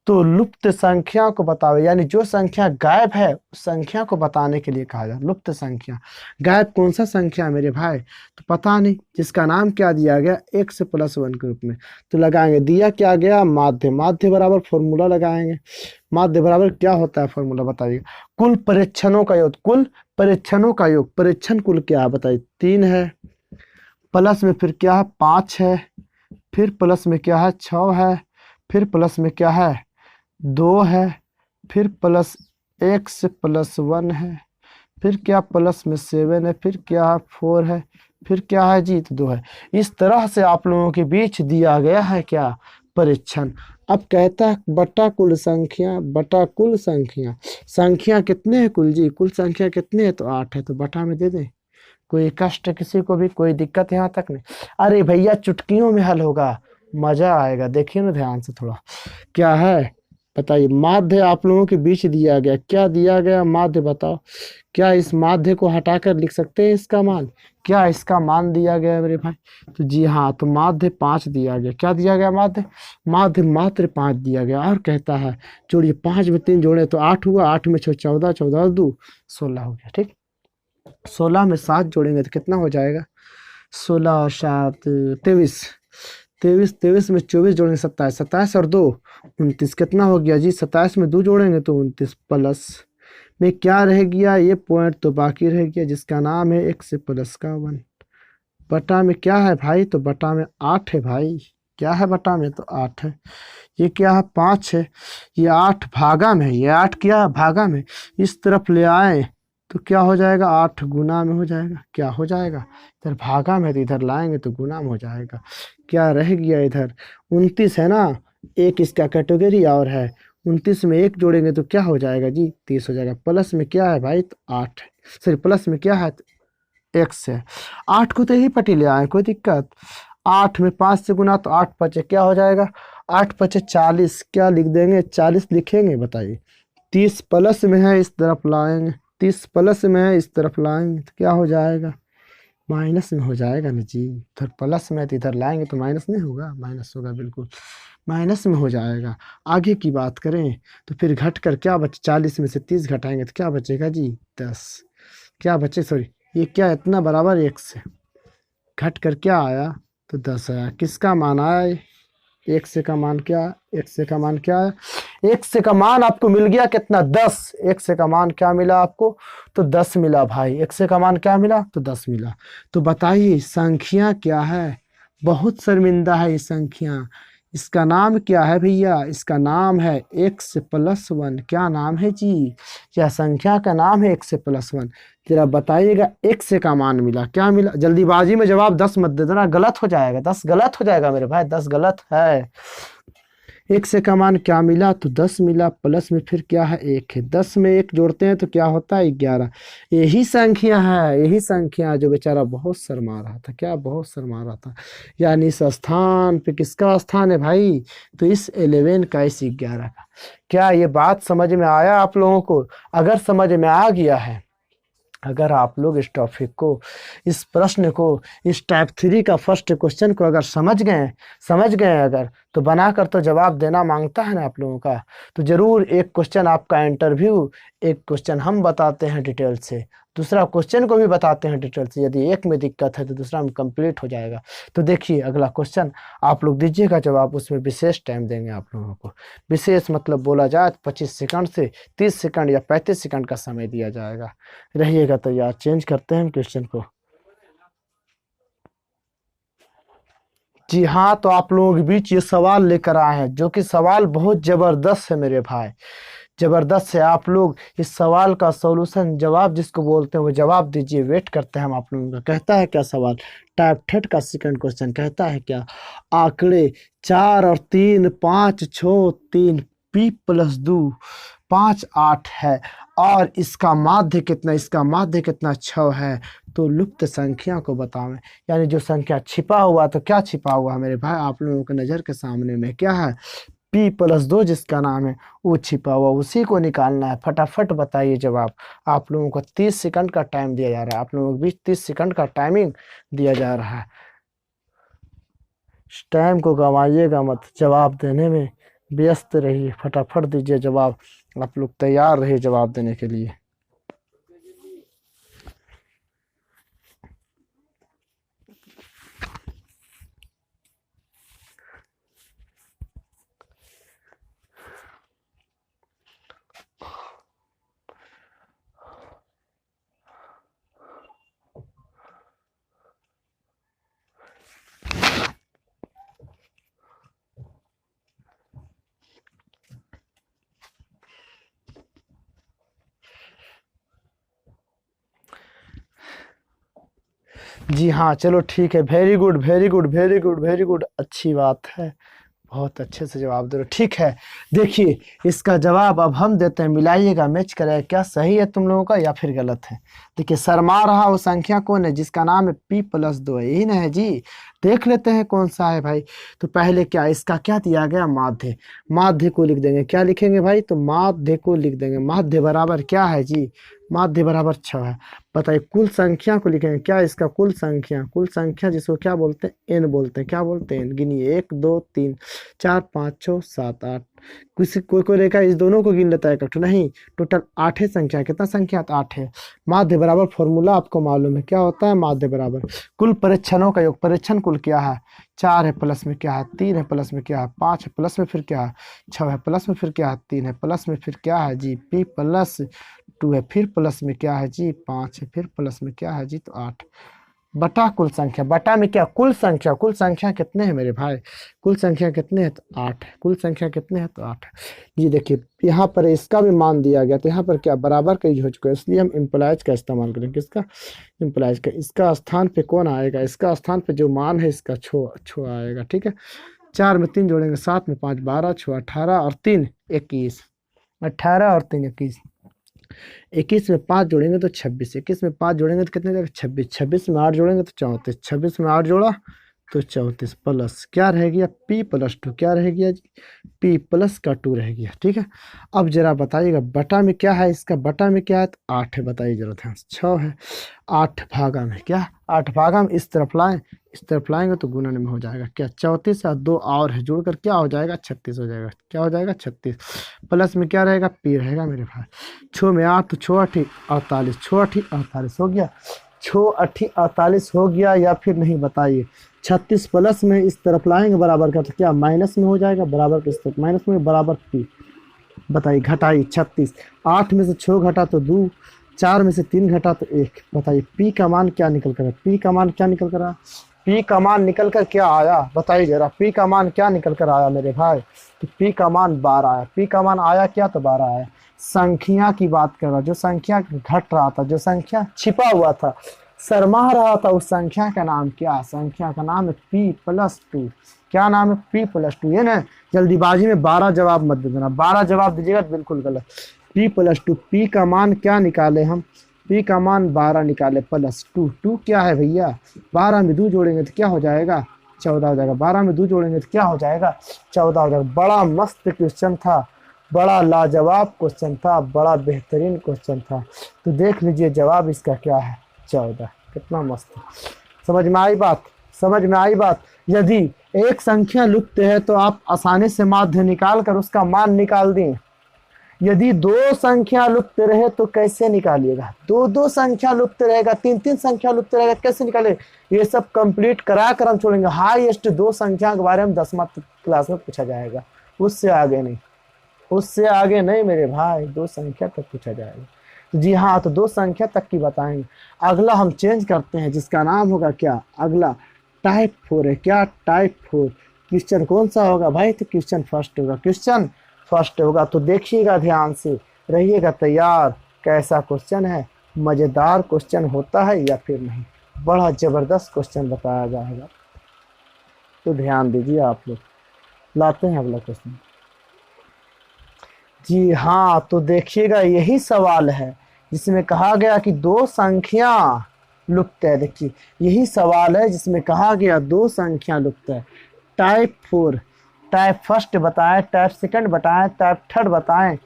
तो लुप्त संख्या को बताओ, यानी जो संख्या गायब है उस संख्या को बताने के लिए कहा जाए लुप्त संख्या। गायब कौन सा संख्या है मेरे भाई, तो पता नहीं, जिसका नाम क्या दिया गया 1 से +1 के रूप में, तो लगाएंगे, दिया क्या गया माध्य, माध्य बराबर फॉर्मूला लगाएंगे, माध्य बराबर क्या होता है फॉर्मूला बताइए, कुल परीक्षणों का योग, कुल परीक्षणों का योग, परीक्षण कुल क्या है बताइए 3 है, प्लस में फिर क्या है 5 है, फिर प्लस में क्या है 6 है, फिर प्लस में क्या है 2 है, फिर प्लस x प्लस 1 है, फिर क्या प्लस में 7 है, फिर क्या है 4 है, फिर क्या है जी तो 2 है। इस तरह से आप लोगों के बीच दिया गया है क्या परीक्षण। अब कहता है बटा कुल संख्या, बटा कुल संख्या, संख्या कितने हैं कुल जी, कुल संख्या कितने है तो 8 है, तो बटा में दे दें। कोई कष्ट किसी को भी, कोई दिक्कत यहाँ तक नहीं। अरे भैया चुटकियों में हल होगा, मजा आएगा, देखिए ना ध्यान से थोड़ा। क्या है बताइए, माध्य आप लोगों के बीच दिया गया, क्या दिया गया माध्य बताओ। क्या इस माध्य को हटाकर लिख सकते हैं इसका मान, क्या इसका मान दिया गया है मेरे भाई, तो जी हाँ, तो माध्य 5 दिया गया। क्या दिया गया माध्य, माध्य मात्र 5 दिया गया। और कहता है जोड़िए 5 में 3 जोड़े तो 8 हुआ, 8 में 6 14, 14 और 2 16 हो गया। ठीक, 16 में 7 जोड़ेंगे तो कितना हो जाएगा, 16 और 7 23, 23, 23 में 24 जोड़ेंगे 27, 27 और 2 29, कितना हो गया जी, 27 में 2 जोड़ेंगे तो 29, प्लस में क्या रह गया, ये पॉइंट तो बाकी रह गया जिसका नाम है x प्लस का 1, बटा में क्या है भाई, तो बटा में 8 है भाई, क्या है बटा में तो 8 है। ये क्या है 5 है, ये 8 भागा में है, ये 8 क्या है भागा में, इस तरफ ले आए तो क्या हो जाएगा 8 गुना में हो जाएगा, क्या हो जाएगा, इधर भागा में तो इधर लाएंगे तो गुना में हो जाएगा। क्या रह गया इधर 29 है ना, एक इसका कैटेगरी और है, 29 में 1 जोड़ेंगे तो क्या हो जाएगा जी 30 हो जाएगा। प्लस में क्या है भाई तो 8 है, सॉरी प्लस में क्या है x है, 8 को तो यही पटी ले आए, कोई दिक्कत। 8 में 5 से गुना तो 8 पचे क्या हो जाएगा, 8 पचे 40, क्या लिख देंगे 40 लिखेंगे बताइए। 30 प्लस में है इस तरफ लाएंगे, 30 प्लस में है इस तरफ लाएंगे तो क्या हो जाएगा, माइनस में हो जाएगा ना जी, इधर प्लस में तो इधर लाएंगे तो माइनस नहीं होगा, माइनस होगा बिल्कुल, माइनस में हो जाएगा। आगे की बात करें तो फिर घट कर क्या बचे, 40 में से 30 घटाएंगे तो क्या बचेगा जी 10, क्या बचे सॉरी ये क्या इतना बराबर 1 से घट कर क्या आया तो 10 आया। किसका मान आया, एक से का मान क्या, एक से का मान क्या है, एक से का मान आपको मिल गया कितना 10, एक से का मान क्या मिला आपको तो 10 मिला भाई, एक से का मान क्या मिला तो 10 मिला। तो बताइए संख्या क्या है, बहुत शर्मिंदा है ये संख्या, इसका नाम क्या है भैया, इसका नाम है x प्लस 1। क्या नाम है जी, यह संख्या का नाम है x प्लस 1। जरा बताइएगा x का मान मिला, क्या मिला, जल्दीबाजी में जवाब 10 मत दे देना, गलत हो जाएगा, 10 गलत हो जाएगा मेरे भाई, 10 गलत है। x का मान क्या मिला तो 10 मिला, प्लस में फिर क्या है 1 है, 10 में 1 जोड़ते हैं तो क्या होता है 11। यही संख्या है, यही संख्या है जो बेचारा बहुत शर्मा रहा था, क्या बहुत शर्मा रहा था, यानी इस स्थान पे किसका स्थान है भाई, तो इस 11 का, इस 11 का। क्या ये बात समझ में आया आप लोगों को, अगर समझ में आ गया है, अगर आप लोग इस टॉपिक को, इस प्रश्न को, इस टाइप 3 का फर्स्ट क्वेश्चन को अगर समझ गए अगर, तो बनाकर तो जवाब देना मांगता है ना आप लोगों का। तो जरूर एक क्वेश्चन आपका इंटरव्यू, एक क्वेश्चन हम बताते हैं डिटेल से, दूसरा क्वेश्चन को भी बताते हैं डिटेल से, यदि एक में दिक्कत है तो दूसरा में कंप्लीट हो जाएगा। तो देखिए अगला क्वेश्चन आप लोग दीजिएगा जवाब, उसमें विशेष टाइम देंगे आप लोगों को, विशेष मतलब बोला जाए 25 सेकंड से 30 सेकंड या 35 सेकंड का समय दिया जाएगा। रहिएगा तो यार, चेंज करते हैं क्वेश्चन को। जी हाँ, तो आप लोगों के बीच ये सवाल लेकर आए हैं, जो कि सवाल बहुत जबरदस्त है मेरे भाई, जबरदस्त है। आप लोग इस सवाल का सॉल्यूशन, जवाब जिसको बोलते हैं वो जवाब दीजिए, वेट करते हैं हम आप लोगों का। कहता है क्या सवाल, टाइप थर्ड का सेकंड क्वेश्चन कहता है क्या, आंकड़े 4 और 3 5 6 3 p प्लस 2 5 8 है और इसका माध्य कितना, इसका माध्य कितना 6 है, तो लुप्त संख्या को बतावें। यानी जो संख्या छिपा हुआ, तो क्या छिपा हुआ मेरे भाई आप लोगों के नज़र के सामने में क्या है, p प्लस 2 जिसका नाम है वो छिपा हुआ, उसी को निकालना है। फटाफट बताइए जवाब। आप लोगों को 30 सेकंड का टाइम दिया जा रहा है, आप लोगों के बीच 30 सेकंड का टाइमिंग दिया जा रहा है, इस टाइम को गंवाइएगा मत, जवाब देने में व्यस्त रहिए, फटाफट दीजिए जवाब, आप लोग तैयार रहिए जवाब देने के लिए। जी हाँ, चलो ठीक है, very good very good very good very good, अच्छी बात है, बहुत अच्छे से जवाब दे रहे हो। ठीक है, देखिए इसका जवाब अब हम देते हैं, मिलाइएगा, मैच करेगा, क्या सही है तुम लोगों का या फिर गलत है। देखिए शर्मा रहा वो संख्या कौन है, जिसका नाम है p+2 है, यही ना है जी। देख लेते हैं कौन सा है भाई। तो पहले क्या, इसका क्या दिया गया, माध्य। माध्य को लिख देंगे, क्या लिखेंगे भाई, तो माध्य को लिख देंगे। माध्य बराबर क्या है जी, माध्य बराबर 6 है। बताइए कुल संख्या को लिखेंगे, क्या इसका कुल संख्या, कुल संख्या जिसको क्या बोलते हैं, एन बोलते हैं, क्या बोलते हैं, एन। गिनिए, 1 2 3 4 5 6 7 8। किसी कोई कोई रेखा इस दोनों को गिन लेता है इकट्ठे, नहीं, टोटल 8 है संख्या। कितना संख्या, तो 8 है। माध्य बराबर फॉर्मूला आपको मालूम है, क्या होता है, माध्य बराबर कुल परीक्षणों का योग। परीक्षण कुल क्या है, 4 है, प्लस में क्या है, 3 है, प्लस में क्या है, 5 है, प्लस में फिर क्या है, 6 है, प्लस में फिर क्या है, 3 है, प्लस में फिर क्या है जी, p+2 है, फिर प्लस में क्या है जी, 5 है, फिर प्लस में क्या है जी, तो 8 बटा कुल संख्या। बटा में क्या, कुल संख्या। कुल संख्या कितने हैं मेरे भाई, कुल संख्या कितने हैं, तो 8 है। कुल संख्या कितने हैं, तो 8 है। ये देखिए यहाँ पर इसका भी मान दिया गया, तो यहाँ पर क्या, बराबर का यूज हो चुका है, इसलिए हम इम्प्लाइज का इस्तेमाल करेंगे। किसका, इम्प्लाइज का। इसका स्थान पे कौन आएगा, इसका स्थान पे जो मान है इसका छो आएगा। ठीक है, 4 में 3 जोड़ेंगे, 7 में 5 12, 6 18 और 3 21, 18 और 3 21। 21 में 5 जोड़ेंगे तो 26, 21 में 5 जोड़ेंगे तो कितने देगा, 26, 26 में 8 जोड़ेंगे तो 34, 26 में 8 जोड़ा तो 34, प्लस क्या रह गया, p+2, क्या रह गया जी, p+2 रह गया। ठीक है, अब जरा बताइएगा बटा में क्या है, इसका बटा में क्या है, तो 8 है। बताइए जरा ध्यान से, 6 है, 8 भागा में क्या, 8 भागा में इस तरफ लाएं, इस तरफ लाएंगे तो गुणन में हो जाएगा क्या, 34 और 2 और है, जोड़कर क्या हो जाएगा, 36 हो जाएगा। क्या हो जाएगा, 36। प्लस में क्या रहेगा, p रहेगा मेरे भाई। 6 में 8 तो 6 8 48, 6 8 48 हो गया, 6 8 48 हो गया या फिर नहीं, बताइए। 36 प्लस में इस तरफ लाएंगे बराबर का, तो क्या माइनस में हो जाएगा, बराबर किस तरफ, माइनस में, बराबर p। बताइए घटाइए, 36, 8 में से 6 घटा तो 2, 4 में से 3 घटा तो 1। बताइए p का मान क्या निकल कर, p का मान क्या निकल कर आया, p का मान निकल कर क्या आया, बताइए जरा, p का मान क्या निकल कर आया मेरे भाई, तो p का मान 12 आया। p का मान आया क्या, तो 12 आया। संख्या की बात कर रहा, जो संख्या घट रहा था, जो संख्या छिपा हुआ था, शर्मा रहा था, उस संख्या का नाम क्या, संख्या का नाम है p+2। क्या नाम है, p+2। ये ना जल्दीबाजी में 12 जवाब मत दे देना, 12 जवाब दीजिएगा तो बिल्कुल गलत। p+2, p का मान क्या निकाले हम, p का मान 12 निकाले, +2, 2 क्या है भैया, 12 में 2 जोड़ेंगे तो क्या हो जाएगा, 14 हो जाएगा। 12 में 2 जोड़ेंगे तो क्या हो जाएगा, 14 हो जाएगा। बड़ा मस्त क्वेश्चन था, बड़ा लाजवाब क्वेश्चन था, बड़ा बेहतरीन क्वेश्चन था। तो देख लीजिए जवाब इसका क्या है, 14। कितना मस्त है, समझ में आई बात, समझ में आई बात। यदि एक संख्या लुप्त है तो आप आसानी से माध्य निकाल कर उसका मान निकाल दें। यदि 2 संख्या लुप्त रहे तो कैसे निकालिएगा, 2 संख्या लुप्त रहेगा, 3 संख्या लुप्त रहेगा, कैसे निकाले, ये सब कंप्लीट करा कर हम छोड़ेंगे। हाईएस्ट 2 संख्या के बारे में 10वीं क्लास में पूछा जाएगा, उससे आगे नहीं, उससे आगे नहीं मेरे भाई, 2 संख्या तक पूछा जाएगा। जी हाँ, तो 2 संख्या तक की बताएंगे। अगला हम चेंज करते हैं, जिसका नाम होगा क्या, अगला टाइप 4 है। क्या, टाइप 4। क्वेश्चन कौन सा होगा भाई, तो क्वेश्चन फर्स्ट होगा, क्वेश्चन फर्स्ट होगा। तो देखिएगा ध्यान से, रहिएगा तैयार। कैसा क्वेश्चन है, मजेदार क्वेश्चन होता है या फिर नहीं, बड़ा जबरदस्त क्वेश्चन बताया जाएगा, तो ध्यान दीजिए आप लोग। लाते हैं अगला क्वेश्चन। जी हाँ, तो देखिएगा यही सवाल है जिसमें कहा गया कि 2 संख्या लुप्त है। देखिए यही सवाल है जिसमें कहा गया 2 संख्या लुप्त है। टाइप 4, टाइप फर्स्ट बताएं, टाइप सेकंड बताएं, टाइप थर्ड बताएं,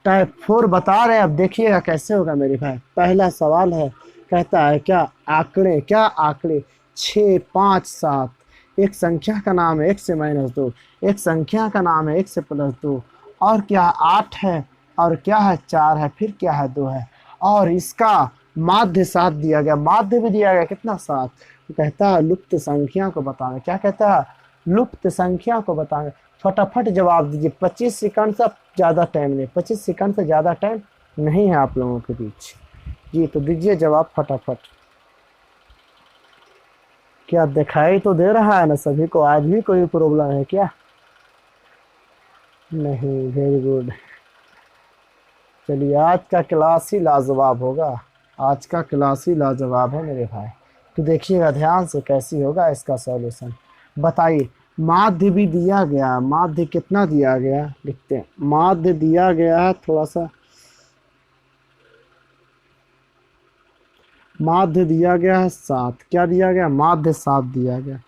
टाइप 4 बता रहे हैं। अब देखिएगा कैसे होगा मेरे भाई। पहला सवाल है, कहता है क्या, आंकड़े, क्या आंकड़े 6 5 7। एक संख्या का नाम है 1 से -2, एक संख्या का नाम है 1 से +2, और क्या 8 है, और क्या है 4 है, फिर क्या है 2 है, और इसका माध्य 7 दिया गया, माध्य भी दिया गया कितना 7। तो कहता है लुप्त संख्या को बताना। क्या कहता है, लुप्त संख्या को बताना। फटाफट जवाब दीजिए, 25 सेकंड से ज़्यादा टाइम नहीं, 25 सेकंड से ज़्यादा टाइम नहीं है आप लोगों के बीच। जी तो दीजिए जवाब फटाफट। क्या दिखाई तो दे रहा है ना सभी को, आज भी कोई प्रॉब्लम है क्या, नहीं, वेरी गुड। चलिए आज का क्लास ही लाजवाब होगा, आज का क्लास ही लाजवाब है मेरे भाई। तो देखिएगा ध्यान से कैसी होगा इसका सॉल्यूशन। बताइए, माध्य भी दिया गया, माध्य कितना दिया गया लिखते हैं, माध्य दिया गया है थोड़ा सा, माध्य दिया गया है 7, क्या दिया गया, माध्य 7 दिया गया।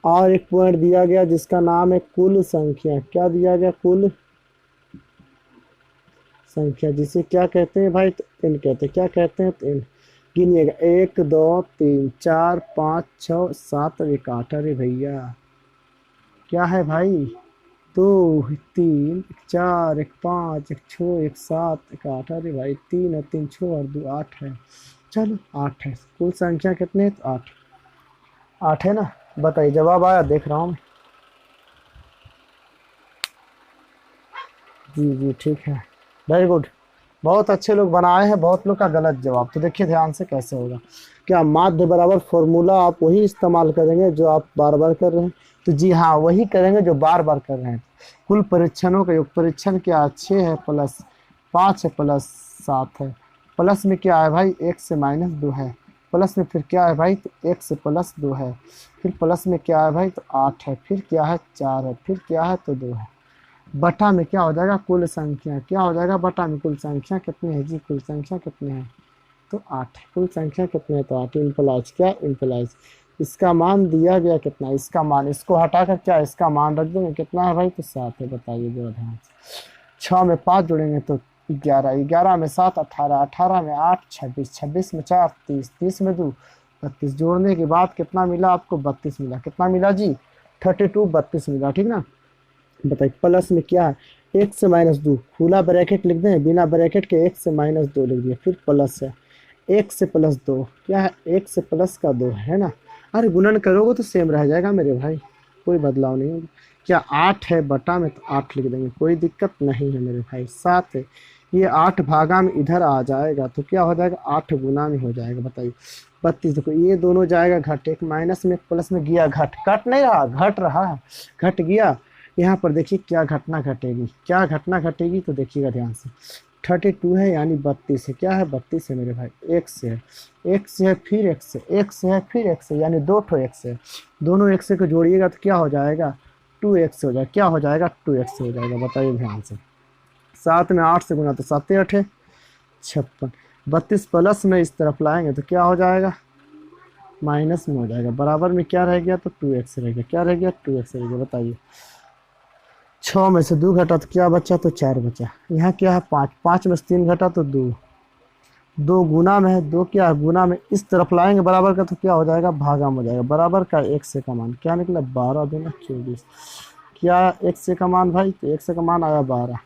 और एक पॉइंट दिया गया जिसका नाम है कुल संख्या, क्या दिया गया, कुल संख्या, जिसे क्या कहते हैं भाई, तो इन कहते हैं, क्या कहते हैं, तो इन। गिनिएगा, 1 2 3 4 5 6 7 और 1 8। अरे भैया क्या है भाई, 2 3 4 1 5 1 6 1 7 1 8। अरे भाई 3 और 3 6 और 2 8 है। चलो 8 है, कुल संख्या कितने हैं, तो 8, 8 है ना। बताइए जवाब आया, देख रहा हूँ। जी जी ठीक है, वेरी गुड। बहुत अच्छे लोग बनाए हैं, बहुत लोग का गलत जवाब। तो देखिए ध्यान से कैसे होगा। क्या माध्य बराबर फॉर्मूला आप वही इस्तेमाल करेंगे जो आप बार बार कर रहे हैं, तो जी हाँ वही करेंगे जो बार बार कर रहे हैं। कुल परीक्षणों का योग, परीक्षण क्या 6 है प्लस 5 है प्लस 7 है, प्लस में क्या है भाई, 1 से माइनस 2 है, प्लस में फिर क्या है भाई, तो 1 से प्लस 2 है, फिर प्लस में क्या है भाई, तो 8 है, फिर क्या है 4 है, फिर क्या है तो 2 है। बटा में क्या हो जाएगा, कुल संख्या, क्या हो जाएगा बटा में, कुल संख्या कितनी है जी, कुल संख्या कितनी है, तो 8 है। कुल संख्या कितनी है, तो 8 इम्प्लाइज, क्या इम्प्लाइज, इसका मान दिया गया कितना, इसका मान, इसको हटाकर क्या इसका मान रख देंगे, कितना है भाई, तो 7 है। बताइए जरा ध्यान से, 6 में 5 जोड़ेंगे तो 11, 11 में 7 18, 18 में 8 26, 26 में 4 30, 30 में 2 32, जोड़ने के बाद कितना मिला आपको, 32 मिला। कितना मिला जी, 32, 32 मिला, ठीक ना। बताइए प्लस में क्या है, 1 से माइनस 2, खुला ब्रैकेट लिख दें, बिना ब्रैकेट के 1 से माइनस 2 लिख दिए, फिर प्लस है 1 से प्लस 2, क्या है 1 से प्लस का 2 है ना। अरे गुणन करोगे तो सेम रह जाएगा मेरे भाई, कोई बदलाव नहीं होगा। क्या 8 है बटा में, तो 8 लिख देंगे, कोई दिक्कत नहीं है मेरे भाई। 7 है, ये 8 भागा में इधर आ जाएगा तो क्या हो जाएगा, 8 गुना में हो जाएगा। बताइए 32, देखो ये दोनों जाएगा घट, एक माइनस में एक प्लस में गया घट, कट नहीं रहा, घट रहा है, घट गया। यहाँ पर देखिए क्या घटना घटेगी, क्या घटना घटेगी, तो देखिएगा ध्यान से। 32 है यानी 32 है, क्या है 32 है मेरे भाई, एक से है, एक से है फिर एक से, एक से है फिर एक से, यानी 2 ठो एक से, दोनों एक से को जोड़िएगा तो क्या हो जाएगा, 2x हो जाएगा, क्या हो जाएगा 2x हो जाएगा। बताइए ध्यान से, 7 में 8 से गुना तो 7 8 56, 32 प्लस में इस तरफ लाएंगे तो क्या हो जाएगा, माइनस में हो जाएगा, बराबर में क्या रह गया, तो 2x रह गया, क्या रह गया 2x रह गया। बताइए 6 में से 2 घटा तो क्या बचा, तो 4 बचा। यहाँ क्या है 5, 5 में से 3 घटा तो 2, 2 गुना में है, 2 क्या है गुना में, इस तरफ लाएंगे बराबर का तो क्या हो जाएगा, भागा में हो जाएगा। बराबर का 1 से का मान क्या निकला, 12 दूना 24, क्या 1 से का मान भाई, तो 1 से का मान आया 12।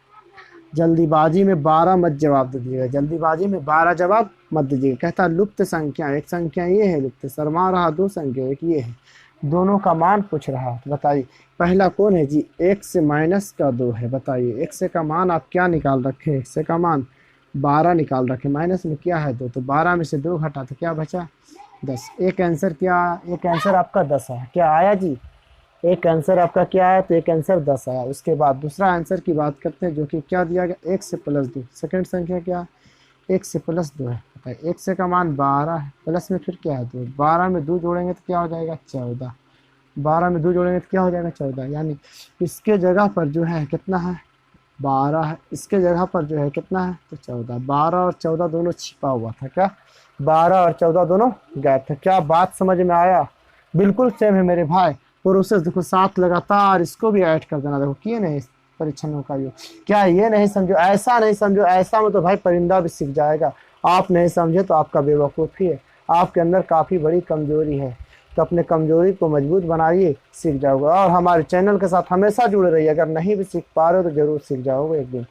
जल्दीबाजी में 12 मत जवाब दे दीजिएगा, जल्दीबाजी में 12 जवाब मत दीजिएगा। कहता लुप्त संख्या, एक संख्या ये है लुप्त, शर्मा रहा 2 संख्या, एक ये है, दोनों का मान पूछ रहा है। बताइए पहला कौन है जी, 1 से माइनस का 2 है। बताइए 1 से का मान आप क्या निकाल रखे, 1 से का मान 12 निकाल रखे, माइनस में क्या है 2, तो 12 में से 2 घटा तो क्या बचा 10। एक आंसर क्या, एक आंसर आपका 10 है, क्या आया जी, एक आंसर आपका क्या आया, तो एक आंसर 10 आया। उसके बाद दूसरा आंसर की बात करते हैं जो कि क्या दिया गया, 1 से प्लस 2, सेकंड संख्या क्या 1 से प्लस 2 है। बताइए 1 से का मान 12 है, प्लस में फिर क्या है 2, 12 में 2 जोड़ेंगे तो क्या हो जाएगा 14, 12 में 2 जोड़ेंगे तो क्या हो जाएगा 14, यानी इसके जगह पर जो है कितना है 12 है, इसके जगह पर जो है कितना है तो 14, 12 और 14 दोनों छिपा हुआ था, क्या 12 और 14 दोनों गायब था। क्या बात समझ में आया, बिल्कुल सेम है मेरे भाई। प्रोसेस देखो साथ लगातार इसको भी ऐड कर देना, देखो किए नहीं परीक्षणों का योग, क्या ये नहीं समझो, ऐसा नहीं समझो, ऐसा में तो भाई परिंदा भी सीख जाएगा। आप नहीं समझे तो आपका बेवकूफ़ी है, आपके अंदर काफ़ी बड़ी कमजोरी है, तो अपने कमजोरी को मजबूत बनाइए, सीख जाओगे। और हमारे चैनल के साथ हमेशा जुड़े रहिए, अगर नहीं भी सीख पा रहे हो तो जरूर सीख जाओगे एक दिन,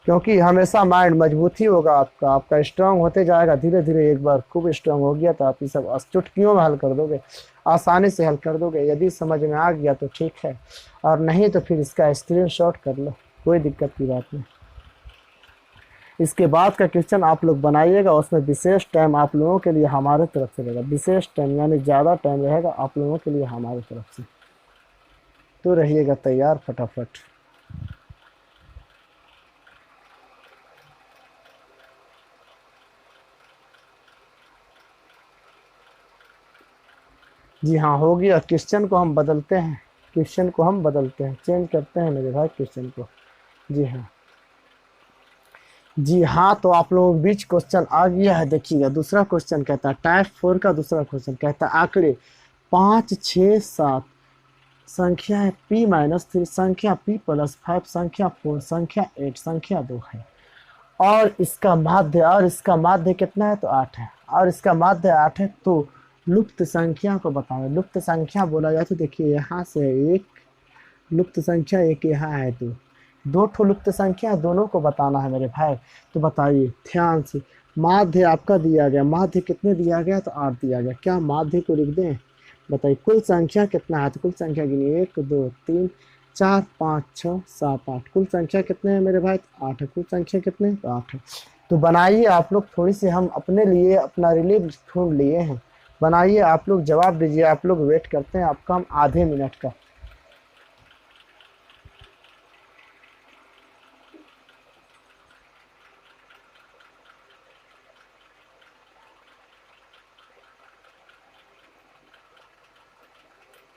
क्योंकि हमेशा माइंड मजबूत ही होगा आपका, आपका स्ट्रांग होते जाएगा धीरे धीरे। एक बार खूब स्ट्रांग हो गया तो आप ये सब चुटकियों में हल कर दोगे, आसानी से हल कर दोगे। यदि समझ में आ गया तो ठीक है, और नहीं तो फिर इसका स्क्रीनशॉट कर लो, कोई दिक्कत की बात नहीं। इसके बाद का क्वेश्चन आप लोग बनाइएगा, उसमें विशेष टाइम आप लोगों के लिए हमारे तरफ से रहेगा, विशेष टाइम यानी ज़्यादा टाइम रहेगा आप लोगों के लिए हमारी तरफ से, तो रहिएगा तैयार फटाफट। जी हाँ हो गया। क्वेश्चन को हम बदलते हैं, क्वेश्चन को हम बदलते हैं, चेंज करते हैं मेरे भाई क्वेश्चन को। जी हाँ, जी हाँ, तो आप लोगों के बीच क्वेश्चन आ गया है। देखिएगा दूसरा क्वेश्चन कहता है, टाइप 4 का दूसरा क्वेश्चन कहता है आंकड़े 5, 6, 7 संख्या है p-3, संख्या p+5, संख्या 4, संख्या 8, संख्या 2 है, और इसका माध्य, और इसका माध्य कितना है तो 8 है, और इसका माध्य 8 है, तो लुप्त संख्या को बताओ। लुप्त संख्या बोला जाए तो देखिए यहाँ से एक लुप्त संख्या, एक यहाँ है, तो दो ठो लुप्त संख्या, दोनों को बताना है मेरे भाई। तो बताइए ध्यान से, माध्य आपका दिया गया, माध्य कितने दिया गया तो 8 दिया गया, क्या माध्य को लिख दें? बताइए कुल संख्या कितना है, तो कुल संख्या गिनिए 1 2 3 4 5 6 7 8, कुल संख्या कितने हैं मेरे भाई? 8 है। कुल संख्या कितने? तो 8 है। तो बनाइए आप लोग, थोड़ी सी हम अपने लिए अपना रिलीफ ढूंढ लिए हैं, बनाइए आप लोग, जवाब दीजिए। आप लोग वेट करते हैं आपका हम आधे मिनट का।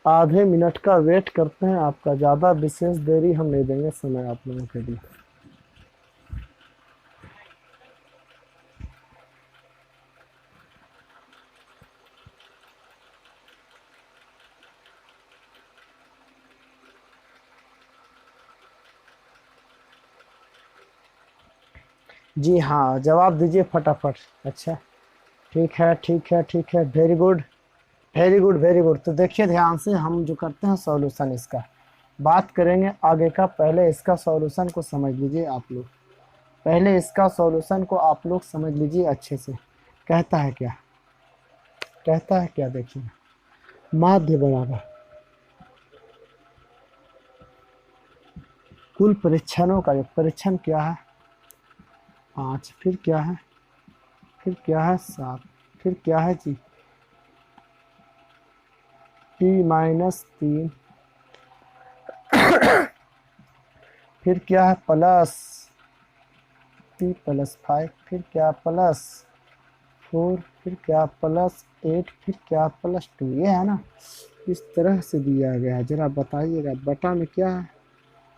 आधे मिनट का वेट करते हैं आपका, ज़्यादा विशेष देरी हम नहीं देंगे समय आप लोगों के लिए। जी हाँ, जवाब दीजिए फटाफट। अच्छा, ठीक है ठीक है ठीक है, very good very good very good. तो देखिए ध्यान से, हम जो करते हैं सॉल्यूशन इसका बात करेंगे आगे का, पहले इसका सॉल्यूशन को समझ लीजिए आप लोग, पहले इसका सॉल्यूशन को आप लोग समझ लीजिए अच्छे से। कहता है क्या, कहता है क्या देखिए, माध्य बराबर कुल परीक्षणों का योग, परीक्षण क्या है 5, फिर क्या है, फिर क्या है 7, फिर क्या है जी p-3, फिर क्या है प्लस p+5, फिर क्या +4, फिर क्या +8, फिर क्या +2, ये है ना। इस तरह से दिया गया है, जरा बताइएगा बटा में क्या है,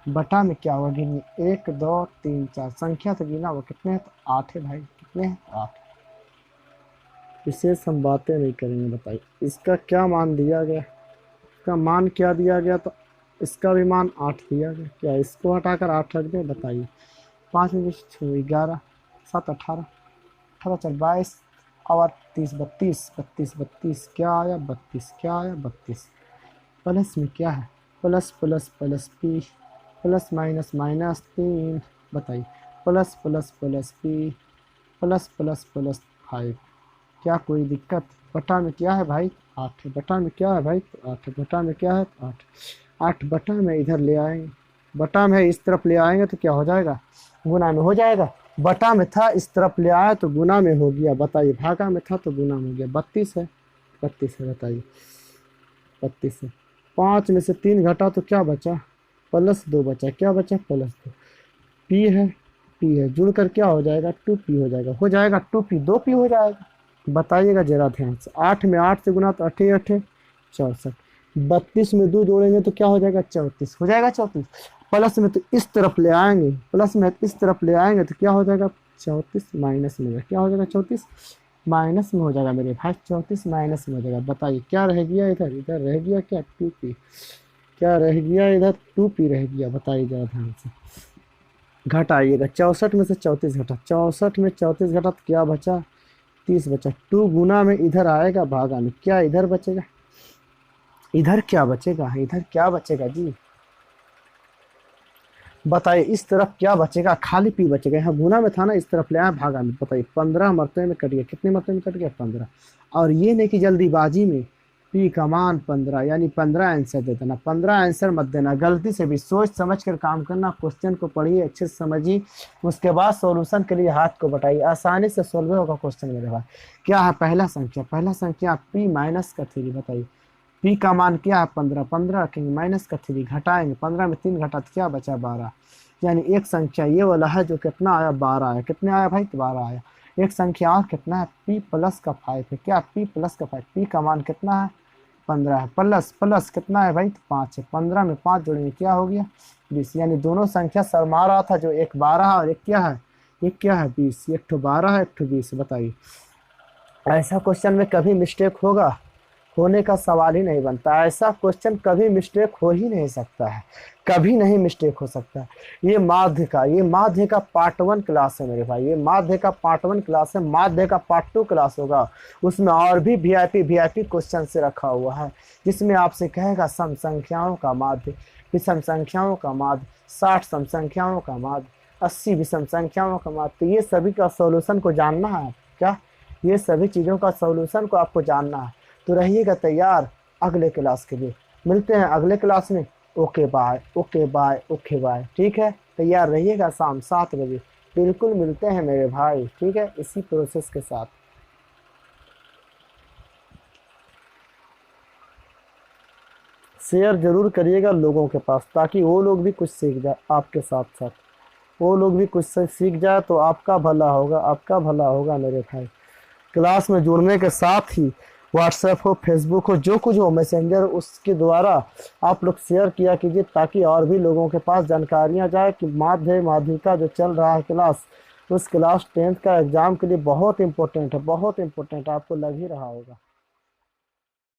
बटा में क्या होगा? गिनिए 1 2 3 4, संख्या तो गिना हुआ कितने हैं तो 8 है भाई, कितने हैं 8। विशेष हम बातें नहीं करेंगे। बताइए इसका क्या मान दिया गया, इसका मान क्या दिया गया, तो इसका भी मान 8 दिया गया, क्या इसको हटाकर 8 रख दें? बताइए 5 में 11 7 18, 18 4 22 और 30 32 32 32, क्या आया 32, क्या आया 32। प्लस में क्या है, plus plus plus P, plus minus minus 3, बताइए plus plus plus P, plus plus plus 5, क्या कोई दिक्कत? बटा में क्या है भाई 8 है, बटा में क्या है भाई तो 8 है, बटा में क्या है तो 8, 8 बटा में इधर ले आएंगे, बटा में इस तरफ ले आएंगे तो क्या हो जाएगा, गुना में हो जाएगा। बटा में था इस तरफ ले आया तो गुना में हो गया, बताइए भागा में था तो गुना में हो गया। 32 है, 32 है, बताइए 32 है। 5 में से 3 घटा तो क्या बचा, +2 बचा, क्या बचा +2, पी है, पी है, जुड़कर क्या हो जाएगा 2p हो जाएगा, हो जाएगा 2p, 2p हो जाएगा। बताइएगा जरा ध्यान से, 8 में 8 से गुना तो 8 8 64, 32 में 2 जोड़ेंगे तो क्या हो जाएगा 34, हो जाएगा 34। प्लस में तो इस तरफ ले आएंगे, प्लस में इस तरफ ले आएंगे तो क्या हो जाएगा 34, माइनस में क्या हो जाएगा 34, माइनस में हो जाएगा मेरे भाई, 34 माइनस में हो जाएगा। बताइए क्या रह गया इधर, इधर रह गया क्या 2p, क्या रह गया इधर 2p रह गया, बताइए जरा ध्यान से। घटाइएगा 64 में से 34 घटा, 64 में 34 घटा तो क्या बचा 30 बचा, 2 गुना में इधर आएगा, भागा में क्या इधर बचेगा, इधर क्या बचेगा, इधर क्या बचेगा जी, बताइए इस तरफ क्या बचेगा, खाली पी बचेगा, यहाँ गुना में था ना, इस तरफ ले आया भागा में, बताइए 15 मरतबे में कट गया, कितने मरतबे में कट गया 15। और ये नहीं कि जल्दीबाजी में पी का मान 15 यानी 15 आंसर दे देना, 15 आंसर मत देना, गलती से भी सोच समझ कर काम करना, क्वेश्चन को पढ़िए अच्छे से समझिए, उसके बाद सॉल्यूशन के लिए हाथ को बटाइए, आसानी से सोल्व होगा क्वेश्चन मेरे पास। क्या है पहला संख्या, पहला संख्या p-3, बताइए p का मान क्या है 15, 15 रखेंगे माइनस का 3, घटाएंगे 15 में 3 घटा तो क्या बचा 12, यानी एक संख्या ये वाला है जो कितना आया 12 आया, कितने आया भाई तो 12 आया। एक संख्या और कितना है p+5 है, क्या p+5, p का मान कितना है 15 है, प्लस प्लस कितना है भाई, तो 5 है। 15 में 5 जोड़ेंगे क्या हो गया, 20। यानी दोनों संख्या शर्मा रहा था, जो एक 12 है और एक क्या है, एक क्या है 20। एक ठो 12 है, एक ठो 20। बताइए ऐसा क्वेश्चन में कभी मिस्टेक होगा, होने का सवाल ही नहीं बनता। ऐसा क्वेश्चन कभी मिस्टेक हो ही नहीं सकता है, कभी नहीं मिस्टेक हो सकता है। ये माध्य का पार्ट 1 क्लास है मेरे भाई, ये माध्य का पार्ट 1 क्लास है। माध्य का पार्ट 2 क्लास होगा, उसमें और भी वीआईपी क्वेश्चन से रखा हुआ है, जिसमें आपसे कहेगा सम संख्याओं का माध्य, विषम संख्याओं का माध्य, 60 सम संख्याओं का माध्य, 80 विषम संख्याओं का माध्य। तो ये सभी का सॉल्यूशन को जानना है क्या, ये सभी चीज़ों का सॉल्यूशन को आपको जानना है। तो रहिएगा तैयार अगले क्लास के लिए। मिलते हैं अगले क्लास में। Okay bye, okay bye, okay bye. ठीक है, तैयार रहिएगा शाम 7 बजे। बिल्कुल मिलते हैं मेरे भाई, ठीक है, इसी प्रोसेस के साथ। शेयर जरूर करिएगा लोगों के पास, ताकि वो लोग भी कुछ सीख जाए आपके साथ साथ, वो लोग भी कुछ से सीख जाए तो आपका भला होगा, आपका भला होगा मेरे भाई। क्लास में जुड़ने के साथ ही व्हाट्सएप हो, फेसबुक हो, जो कुछ हो मैसेंजर, उसके द्वारा आप लोग शेयर किया कीजिए, ताकि और भी लोगों के पास जानकारियाँ जाए कि माध्यमिका जो चल रहा है क्लास, उस क्लास 10th का एग्ज़ाम के लिए बहुत इंपॉर्टेंट है, बहुत इंपॉर्टेंट है, आपको लग ही रहा होगा।